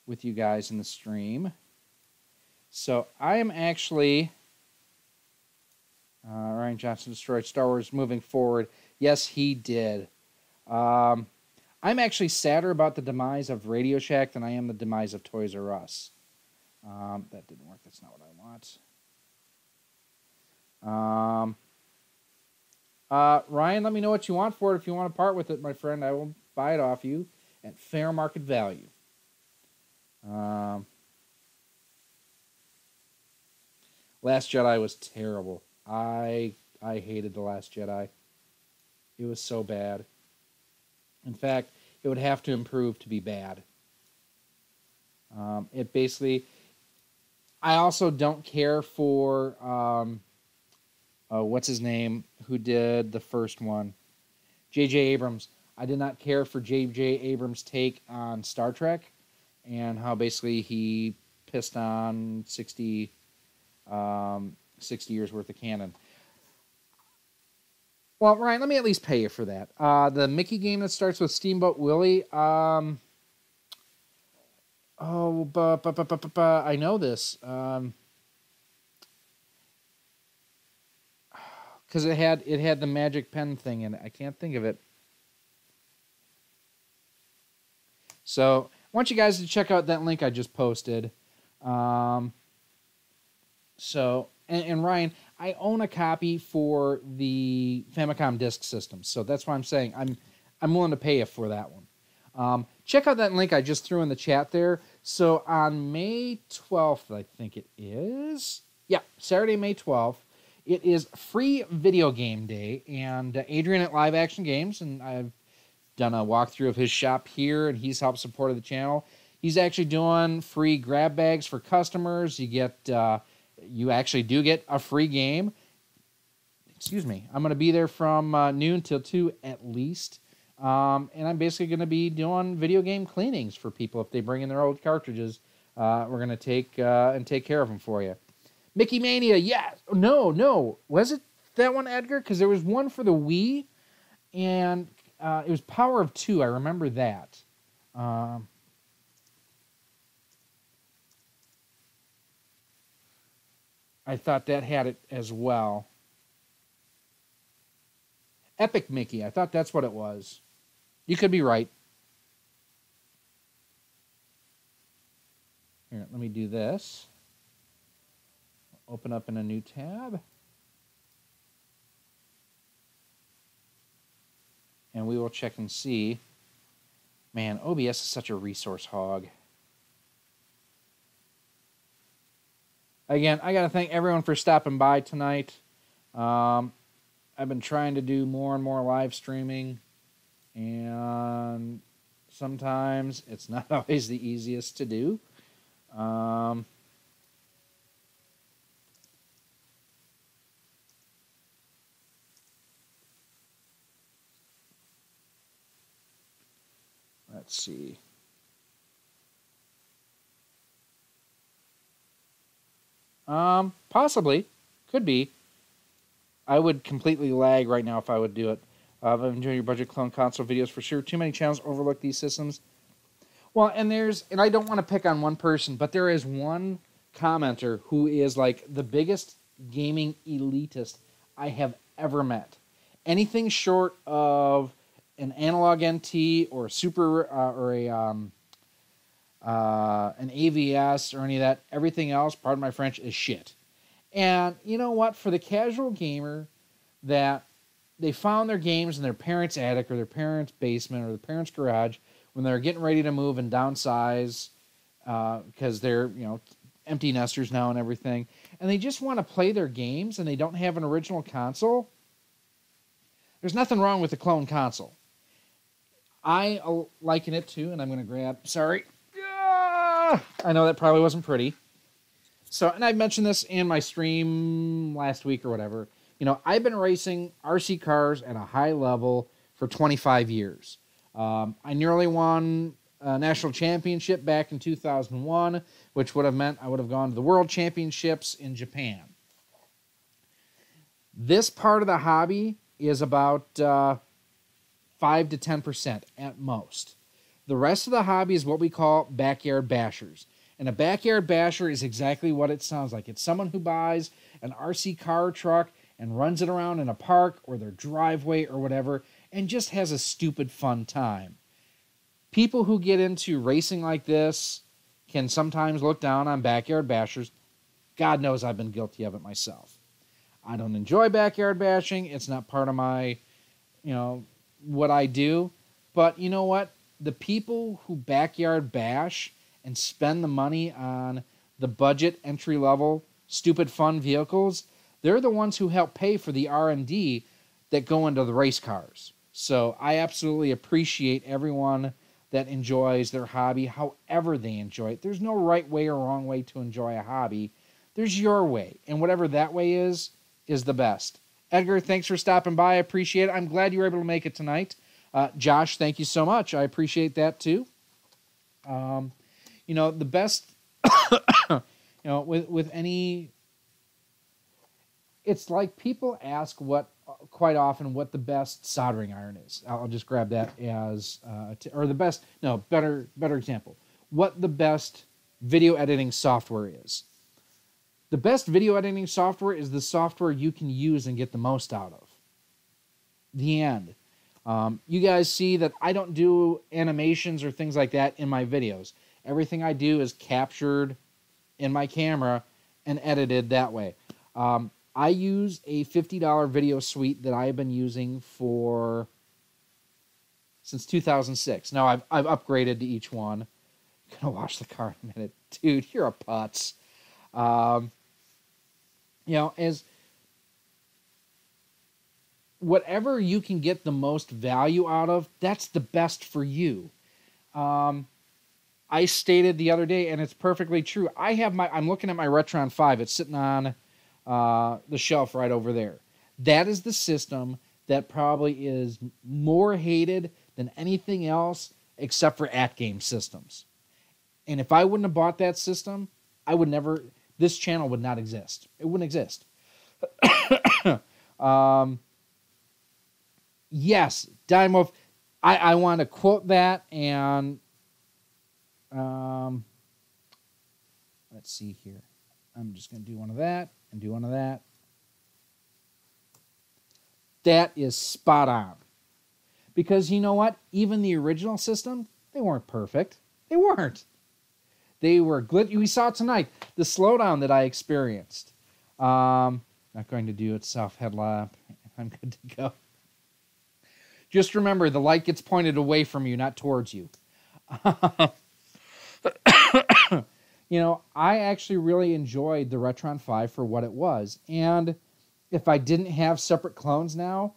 with you guys in the stream. So I am actually, Ryan Johnson destroyed Star Wars moving forward. Yes, he did. I'm actually sadder about the demise of Radio Shack than I am the demise of Toys R Us. That didn't work. That's not what I want. Ryan, let me know what you want for it. If you want to part with it, my friend, I will buy it off you at fair market value. Last Jedi was terrible. I hated The Last Jedi. It was so bad. In fact, it would have to improve to be bad. It basically... I also don't care for... what's his name? Who did the first one? J.J. Abrams. I did not care for J.J. Abrams' take on Star Trek and how basically he pissed on 60 years worth of canon. Well, Ryan, let me at least pay you for that. The Mickey game that starts with Steamboat Willie. I know this. Because it had the magic pen thing in it. I can't think of it. So I want you guys to check out that link I just posted. And Ryan, I own a copy for the Famicom Disk System, so that's why I'm saying I'm willing to pay you for that one. Check out that link I just threw in the chat there. So on May 12th, I think it is. Yeah, Saturday, May 12th. It is free video game day, and Adrian at Live Action Games, and I've done a walkthrough of his shop here, and he's helped support the channel. He's actually doing free grab bags for customers. You actually do get a free game. Excuse me. I'm going to be there from noon till 2 at least, and I'm basically going to be doing video game cleanings for people if they bring in their old cartridges. We're going to take care of them for you. Mickey Mania, yeah. No. Was it that one, Edgar? Because there was one for the Wii, and it was Power of Two. I remember that. I thought that had it as well. Epic Mickey. I thought that's what it was. You could be right. Here, let me do this. Open up in a new tab. And we will check and see. Man, OBS is such a resource hog. Again, I got to thank everyone for stopping by tonight. I've been trying to do more and more live streaming. And sometimes it's not always the easiest to do. Let's see. Possibly. Could be. I would completely lag right now if I would do it. I've enjoyed your budget clone console videos for sure. Too many channels overlook these systems. Well, and I don't want to pick on one person, but there is one commenter who is like the biggest gaming elitist I have ever met. Anything short of an analog NT or a super or an AVS or any of that, everything else, pardon my French, is shit. And you know what? For the casual gamer that they found their games in their parents' attic or their parents' basement or their parents' garage when they're getting ready to move and downsize because they're empty nesters now and everything, and they just want to play their games and they don't have an original console, there's nothing wrong with the clone console. I liken it to, and I'm going to grab, sorry. I know that probably wasn't pretty. So, and I mentioned this in my stream last week or whatever, You know, I've been racing RC cars at a high level for 25 years. I nearly won a national championship back in 2001, which would have meant I would have gone to the World Championships in Japan. This part of the hobby is about 5 to 10% at most. The rest of the hobby is what we call backyard bashers. And a backyard basher is exactly what it sounds like. It's someone who buys an RC car or truck and runs it around in a park or their driveway or whatever and just has a stupid fun time. People who get into racing like this can sometimes look down on backyard bashers. God knows I've been guilty of it myself. I don't enjoy backyard bashing. It's not part of my, what I do. But you know what? The people who backyard bash and spend the money on the budget entry-level stupid fun vehicles, they're the ones who help pay for the R&D that go into the race cars. So I absolutely appreciate everyone that enjoys their hobby however they enjoy it. There's no right way or wrong way to enjoy a hobby. There's your way, and whatever that way is the best. Edgar, thanks for stopping by. I appreciate it. I'm glad you were able to make it tonight. Josh, thank you so much. I appreciate that too. The best, with any, it's like people ask quite often what the best soldering iron is. I'll just grab that as, better example. What the best video editing software is. The best video editing software is the software you can use and get the most out of. The end. You guys see that I don't do animations or things like that in my videos. Everything I do is captured in my camera and edited that way. I use a $50 video suite that I've been using since 2006. Now I've upgraded to each one. I'm gonna wash the car in a minute. Dude, you're a putz. As whatever you can get the most value out of, that's the best for you. I stated the other day, and it's perfectly true. I'm looking at my Retron 5. It's sitting on the shelf right over there. That is the system that probably is more hated than anything else except for at-game systems. And if I wouldn't have bought that system, this channel would not exist. It wouldn't exist. Yes, Dynamo. I want to quote that, and let's see here. I'm just going to do one of that and do one of that. That is spot on. Because you know what? Even the original system, they weren't perfect. They weren't. They were glitchy. We saw tonight the slowdown that I experienced. Not going to do it self-headlamp. I'm good to go. Just remember, the light gets pointed away from you, not towards you. I actually really enjoyed the Retron 5 for what it was. And if I didn't have separate clones now,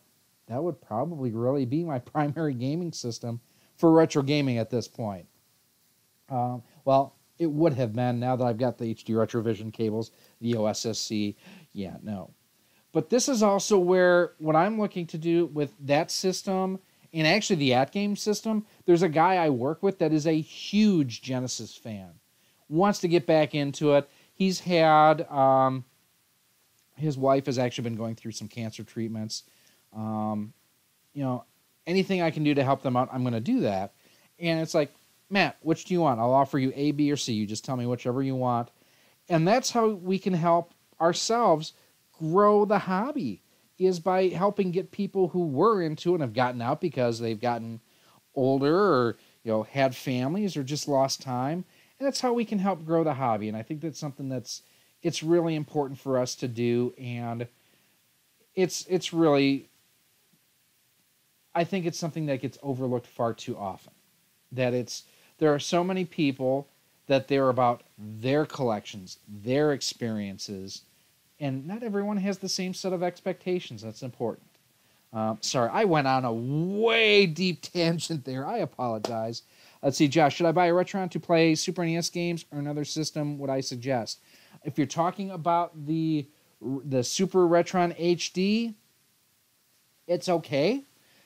that would probably really be my primary gaming system for retro gaming at this point. Well, it would have been now that I've got the HD Retrovision cables, the OSSC. Yeah, no. But this is also where what I'm looking to do with that system, and actually the at-game system, there's a guy I work with that is a huge Genesis fan. Wants to get back into it. He's had, his wife has actually been going through some cancer treatments. Anything I can do to help them out, I'm going to do that. And it's like, Matt, which do you want? I'll offer you A, B, or C. You just tell me whichever you want. And that's how we can help ourselves grow the hobby, is by helping get people who were into it and have gotten out because they've gotten older or had families or just lost time. And that's how we can help grow the hobby. And I think that's something it's really important for us to do. And it's really, I think it's something that gets overlooked far too often. There are so many people that they're about their collections, their experiences, and not everyone has the same set of expectations. That's important. Sorry, I went on a way deep tangent there. I apologize. Let's see, Josh, should I buy a Retron to play Super NES games or another system would I suggest? If you're talking about the the Super Retron HD, it's okay.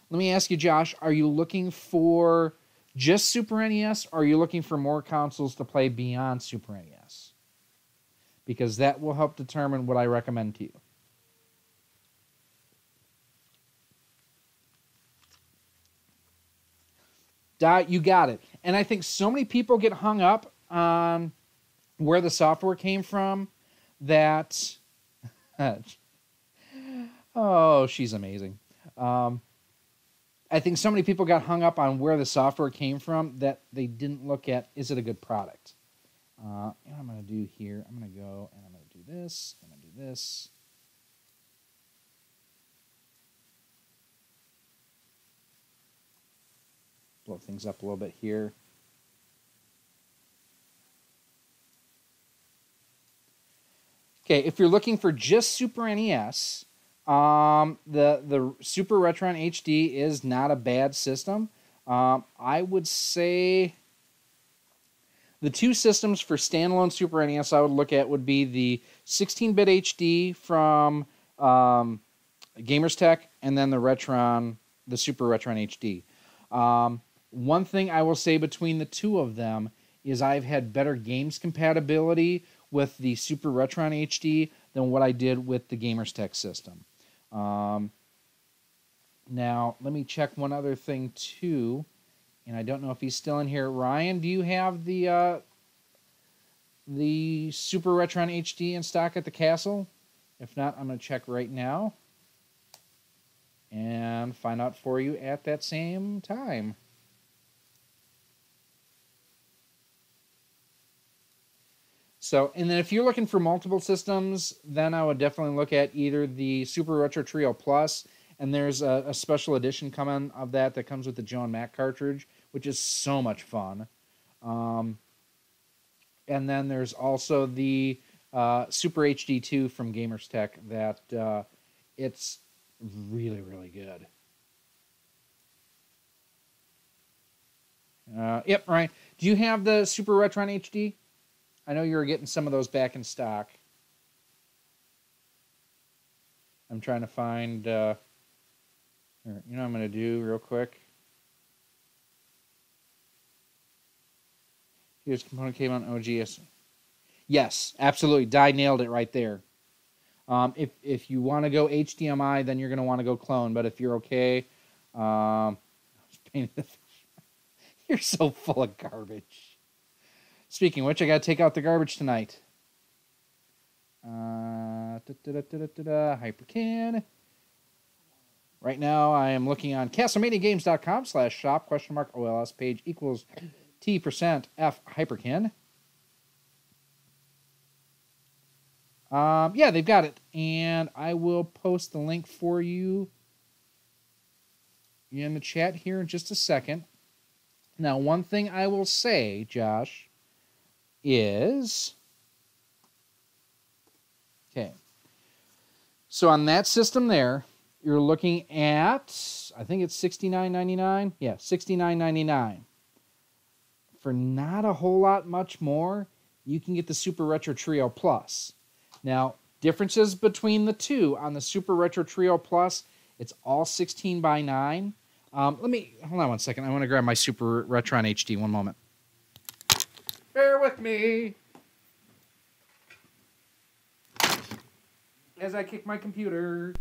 Let me ask you, Josh, are you looking for just Super NES, or are you looking for more consoles to play beyond Super NES? Because that will help determine what I recommend to you. You got it. And I think so many people get hung up on where the software came from that... oh, she's amazing. I think so many people got hung up on where the software came from that they didn't look at, is it a good product? What I'm going to do here, I'm going to go and I'm going to do this, I'm going to do this. Blow things up a little bit here. Okay, if you're looking for just Super NES, the Super Retron HD is not a bad system. I would say the two systems for standalone Super NES I would look at would be the 16-bit HD from Gamers Tech, and then the Super Retron HD. One thing I will say between the two of them is I've had better games compatibility with the Super Retron HD than what I did with the Gamers Tech system. Now, let me check one other thing too, and I don't know if he's still in here. Ryan, do you have the Super Retron HD in stock at the castle? If not, I'm going to check right now and find out for you at that same time. So, and then if you're looking for multiple systems, then I would definitely look at either the Super Retro Trio Plus, and there's a special edition coming of that comes with the Joe and Mac cartridge, which is so much fun. And then there's also the Super HD2 from Gamers Tech that it's really, really good. Yep, Ryan. Do you have the Super Retron HD? I know you were getting some of those back in stock. I'm trying to find... you know what I'm going to do real quick? Here's component came on OGS. Yes, absolutely. Di nailed it right there. If you want to go HDMI, then you're going to want to go clone. But if you're okay... you're so full of garbage. Speaking of which, I got to take out the garbage tonight. Hyperkin. Right now, I am looking on CastlemaniaGames.com/shop !OLS page equals T% F Hyperkin. Yeah, they've got it. And I will post the link for you in the chat here in just a second. Now, one thing I will say, Josh, is... Okay. So on that system there, you're looking at, I think it's $69.99. Yeah, $69.99. For not a whole lot much more, you can get the Super Retro Trio Plus. Now, differences between the two. On the Super Retro Trio Plus, it's all 16:9. Hold on one second. I want to grab my Super Retron HD. One moment. Bear with me as I kick my computer.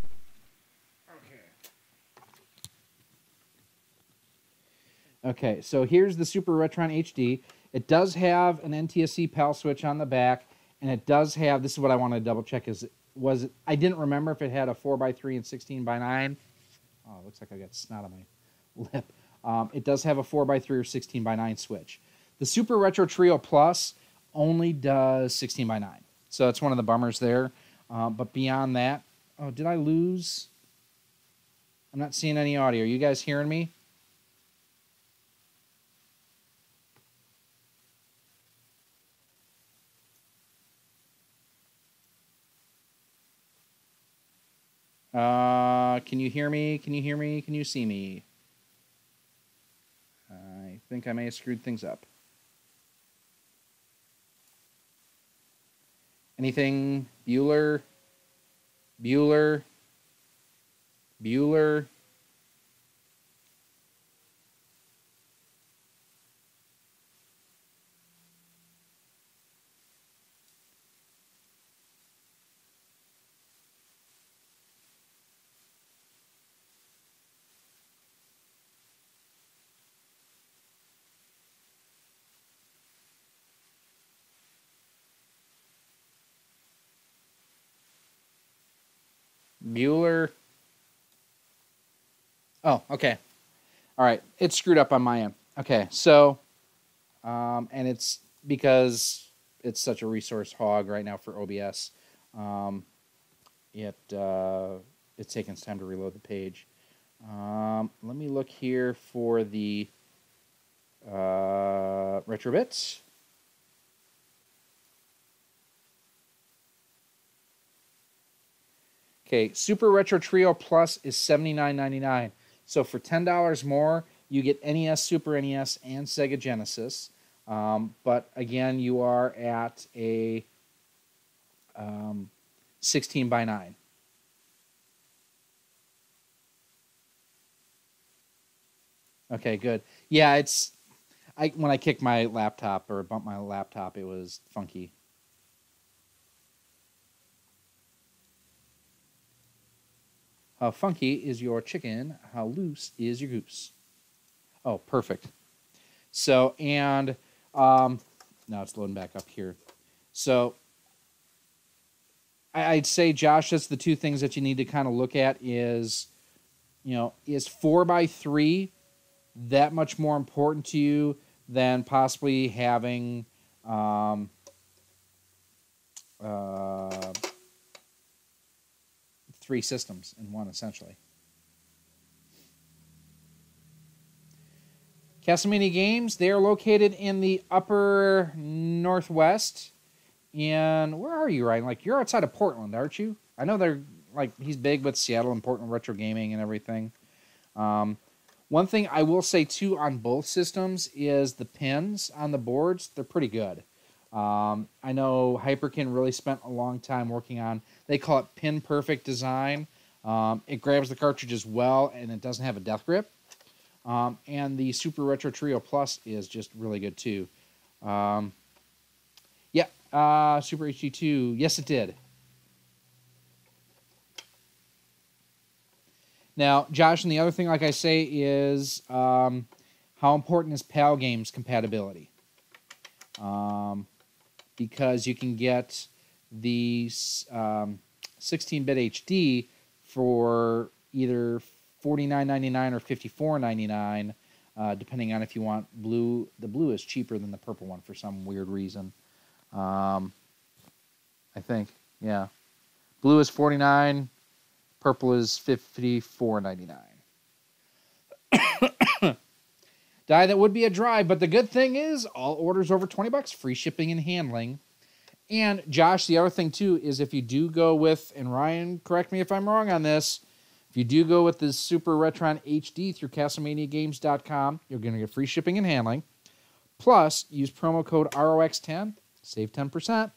Okay, so here's the Super Retron HD. It does have an NTSC PAL switch on the back, and it does have, this is what I want to double check, I didn't remember if it had a 4x3 and 16:9. Oh, it looks like I got snot on my lip. It does have a 4x3 or 16:9 switch. The Super Retro Trio Plus only does 16:9. So that's one of the bummers there. But beyond that, oh, did I lose? I'm not seeing any audio. Are you guys hearing me? Can you hear me? Can you hear me? Can you see me? I think I may have screwed things up. Anything? Bueller? Bueller. Bueller. Oh, okay. All right. It's screwed up on my end. Okay, so, and it's because it's such a resource hog right now for OBS. It's taking its time to reload the page. Let me look here for the Retrobits. Okay, Super Retro Trio Plus is $79.99. So for $10 more, you get NES, Super NES, and Sega Genesis. But again, you are at a 16 by 9. Okay, good. Yeah, when I kicked my laptop or bumped my laptop, it was funky. How funky is your chicken? How loose is your goose? Oh, perfect. So, and now it's loading back up here. So, I'd say, Josh, that's the two things that you need to kind of look at is, is 4x3 that much more important to you than possibly having 3 systems in one, essentially. Castlevania Games, they are located in the upper northwest. And where are you, Ryan? Like, you're outside of Portland, aren't you? I know they're, like, he's big with Seattle and Portland retro gaming and everything. One thing I will say, too, on both systems is the pins on the boards, they're pretty good. I know Hyperkin really spent a long time working on, they call it pin perfect design. It grabs the cartridge as well, and it doesn't have a death grip. And the Super Retro Trio Plus is just really good, too. Super HD2, yes, it did. Now, Josh, and the other thing, like I say, is how important is PAL Games compatibility? Because you can get the 16-bit HD for either $49.99 or $54.99, depending on if you want blue. The blue is cheaper than the purple one for some weird reason. I think, yeah. Blue is $49, purple is $54.99. Die, that would be a drive, but the good thing is all orders over $20, free shipping and handling. And Josh, the other thing too is if you do go with, and Ryan, correct me if I'm wrong on this, if you do go with the Super Retron HD through CastlemaniaGames.com, you're going to get free shipping and handling. Plus, use promo code ROX10, save 10%.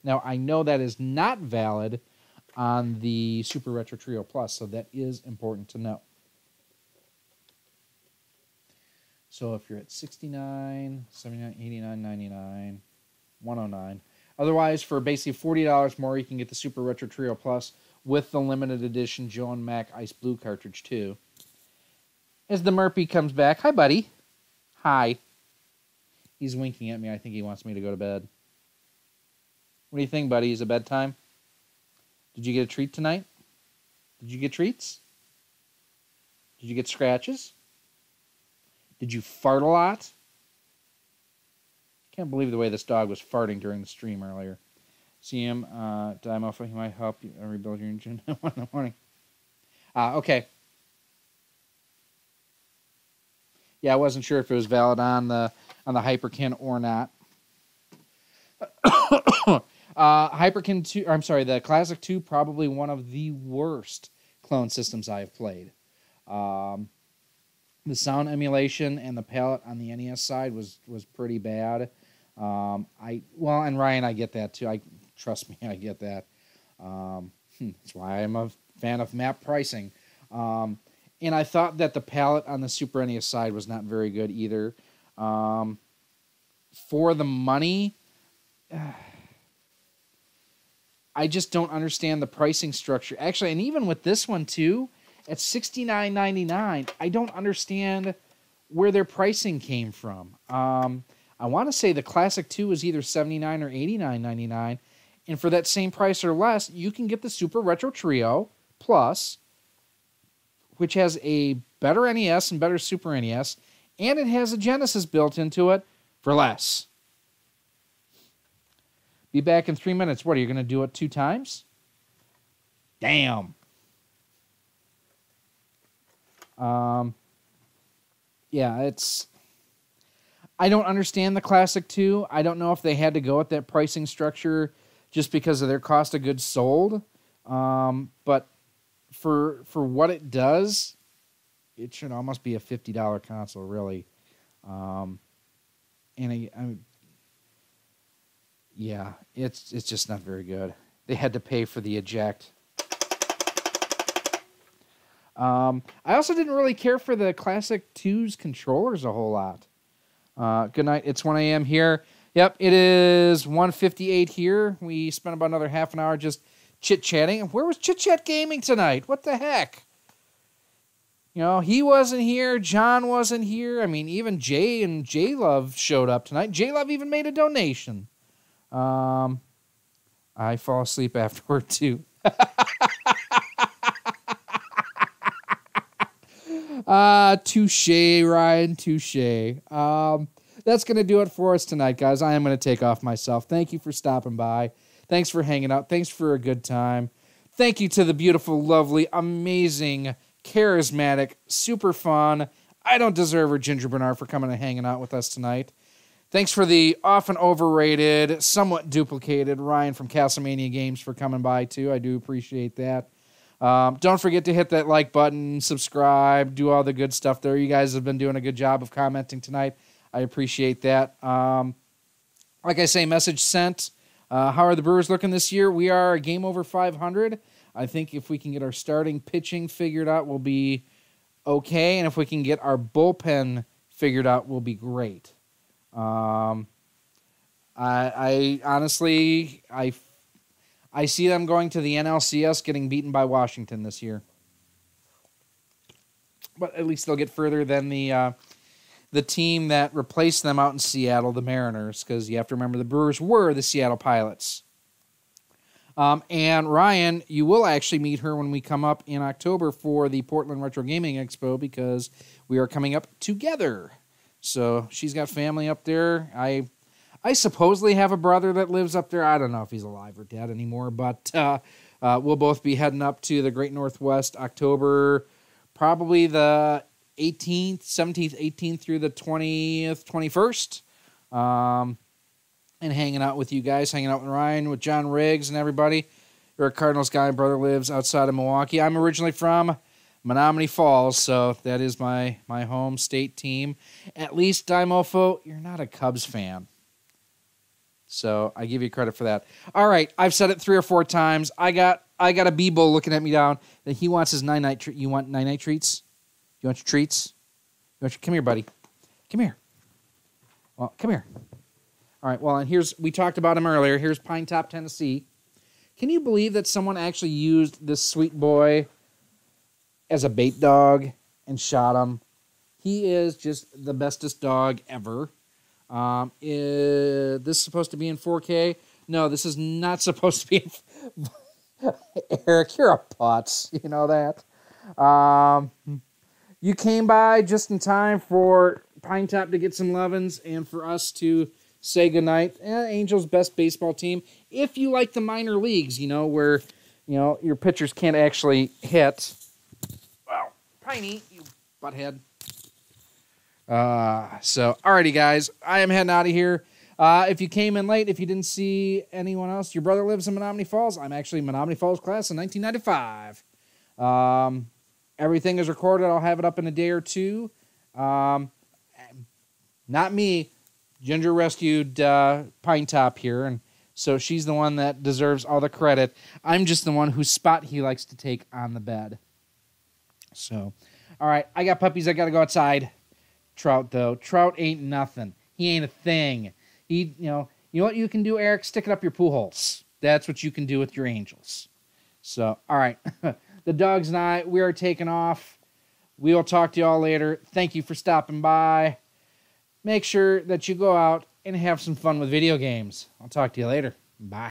Now, I know that is not valid on the Super Retro Trio Plus, so that is important to know. So if you're at $69, $79, $89, $99, $109. Otherwise, for basically $40 more, you can get the Super Retro Trio Plus with the limited edition Joe and Mac Ice Blue cartridge, too. As the Murphy comes back. Hi, buddy. Hi. He's winking at me. I think he wants me to go to bed. What do you think, buddy? Is it bedtime? Did you get a treat tonight? Did you get treats? Did you get scratches? Did you fart a lot? Can't believe the way this dog was farting during the stream earlier. See him, Dymo, he might help you rebuild your engine in the morning. Okay. Yeah, I wasn't sure if it was valid on the Hyperkin or not. Hyperkin 2, I'm sorry, the Classic 2, probably one of the worst clone systems I have played. The sound emulation and the palette on the NES side was pretty bad. And Ryan, I get that too. Trust me, I get that. That's why I'm a fan of map pricing. And I thought that the palette on the Super NES side was not very good either. For the money, I just don't understand the pricing structure. Actually, and even with this one too, at $69.99, I don't understand where their pricing came from. I want to say the Classic 2 was either $79 or $89.99, and for that same price or less, you can get the Super Retro Trio Plus, which has a better NES and better Super NES, and it has a Genesis built into it for less. Be back in 3 minutes. What, are you going to do it 2 times? Damn. Yeah, it's... I don't understand the Classic 2. I don't know if they had to go with that pricing structure just because of their cost of goods sold. But for what it does, it should almost be a $50 console, really. Yeah, it's just not very good. They had to pay for the eject. I also didn't really care for the Classic 2's controllers a whole lot. Good night. It's 1 a.m. here. Yep, it is 1:58 here. We spent about another half an hour just chit-chatting. Where was Chit Chat Gaming tonight? What the heck? You know, he wasn't here. John wasn't here. I mean, even Jay and J-Love showed up tonight. J-Love even made a donation. I fall asleep afterward, too. Touche, Ryan, touche. That's going to do it for us tonight, guys. I am going to take off myself. Thank you for stopping by. Thanks for hanging out. Thanks for a good time. Thank you to the beautiful, lovely, amazing, charismatic, super fun, I don't deserve her, Ginger Bernard, for coming and hanging out with us tonight. Thanks for the often overrated, somewhat duplicated Ryan from Castlevania Games for coming by, too. I do appreciate that. Don't forget to hit that like button, subscribe, do all the good stuff there. You guys have been doing a good job of commenting tonight. I appreciate that. Like I say, message sent. How are the Brewers looking this year? We are a game over 500. I think if we can get our starting pitching figured out, we'll be okay. And if we can get our bullpen figured out, we'll be great. I honestly, I see them going to the NLCS, getting beaten by Washington this year. But at least they'll get further than the team that replaced them out in Seattle, the Mariners, because you have to remember the Brewers were the Seattle Pilots. And Ryan, you will actually meet her when we come up in October for the Portland Retro Gaming Expo, because we are coming up together. So she's got family up there. I supposedly have a brother that lives up there. I don't know if he's alive or dead anymore, but we'll both be heading up to the Great Northwest October, probably the 18th, 17th, 18th through the 20th, 21st. And hanging out with you guys, hanging out with Ryan, with John Riggs and everybody. You're a Cardinals guy. My brother lives outside of Milwaukee. I'm originally from Menominee Falls, so that is my home state team. At least, Dimofo, you're not a Cubs fan. So I give you credit for that. All right, I've said it 3 or 4 times. I got a B-Bull looking at me down that he wants his night-night treat. You want night-night treats? You want your treats? Come here, buddy. Come here. Well, come here. All right, well, and we talked about him earlier. Here's Pine Top, Tennessee. Can you believe that someone actually used this sweet boy as a bait dog and shot him? He is just the bestest dog ever. Is this supposed to be in 4K? No, this is not supposed to be in... Eric, you're a putz. You know that. You came by just in time for Pine Top to get some lovin's and for us to say goodnight. Angels' best baseball team. If you like the minor leagues, where, your pitchers can't actually hit. Well, Piney, you butthead. Alrighty, guys. I am heading out of here. If you came in late, if you didn't see anyone else, your brother lives in Menominee Falls. I'm actually Menominee Falls class in 1995. Everything is recorded. I'll have it up in a day or two. Not me. Ginger rescued Pine Top here, and So she's the one that deserves all the credit. I'm just the one whose spot he likes to take on the bed. So, all right, I got puppies. I got to go outside. Trout, though. Trout ain't nothing. He ain't a thing. You know what you can do, Eric? Stick it up your poo holes. That's what you can do with your angels. So, all right. The dogs and I, we are taking off. We will talk to you all later. Thank you for stopping by. Make sure that you go out and have some fun with video games. I'll talk to you later. Bye.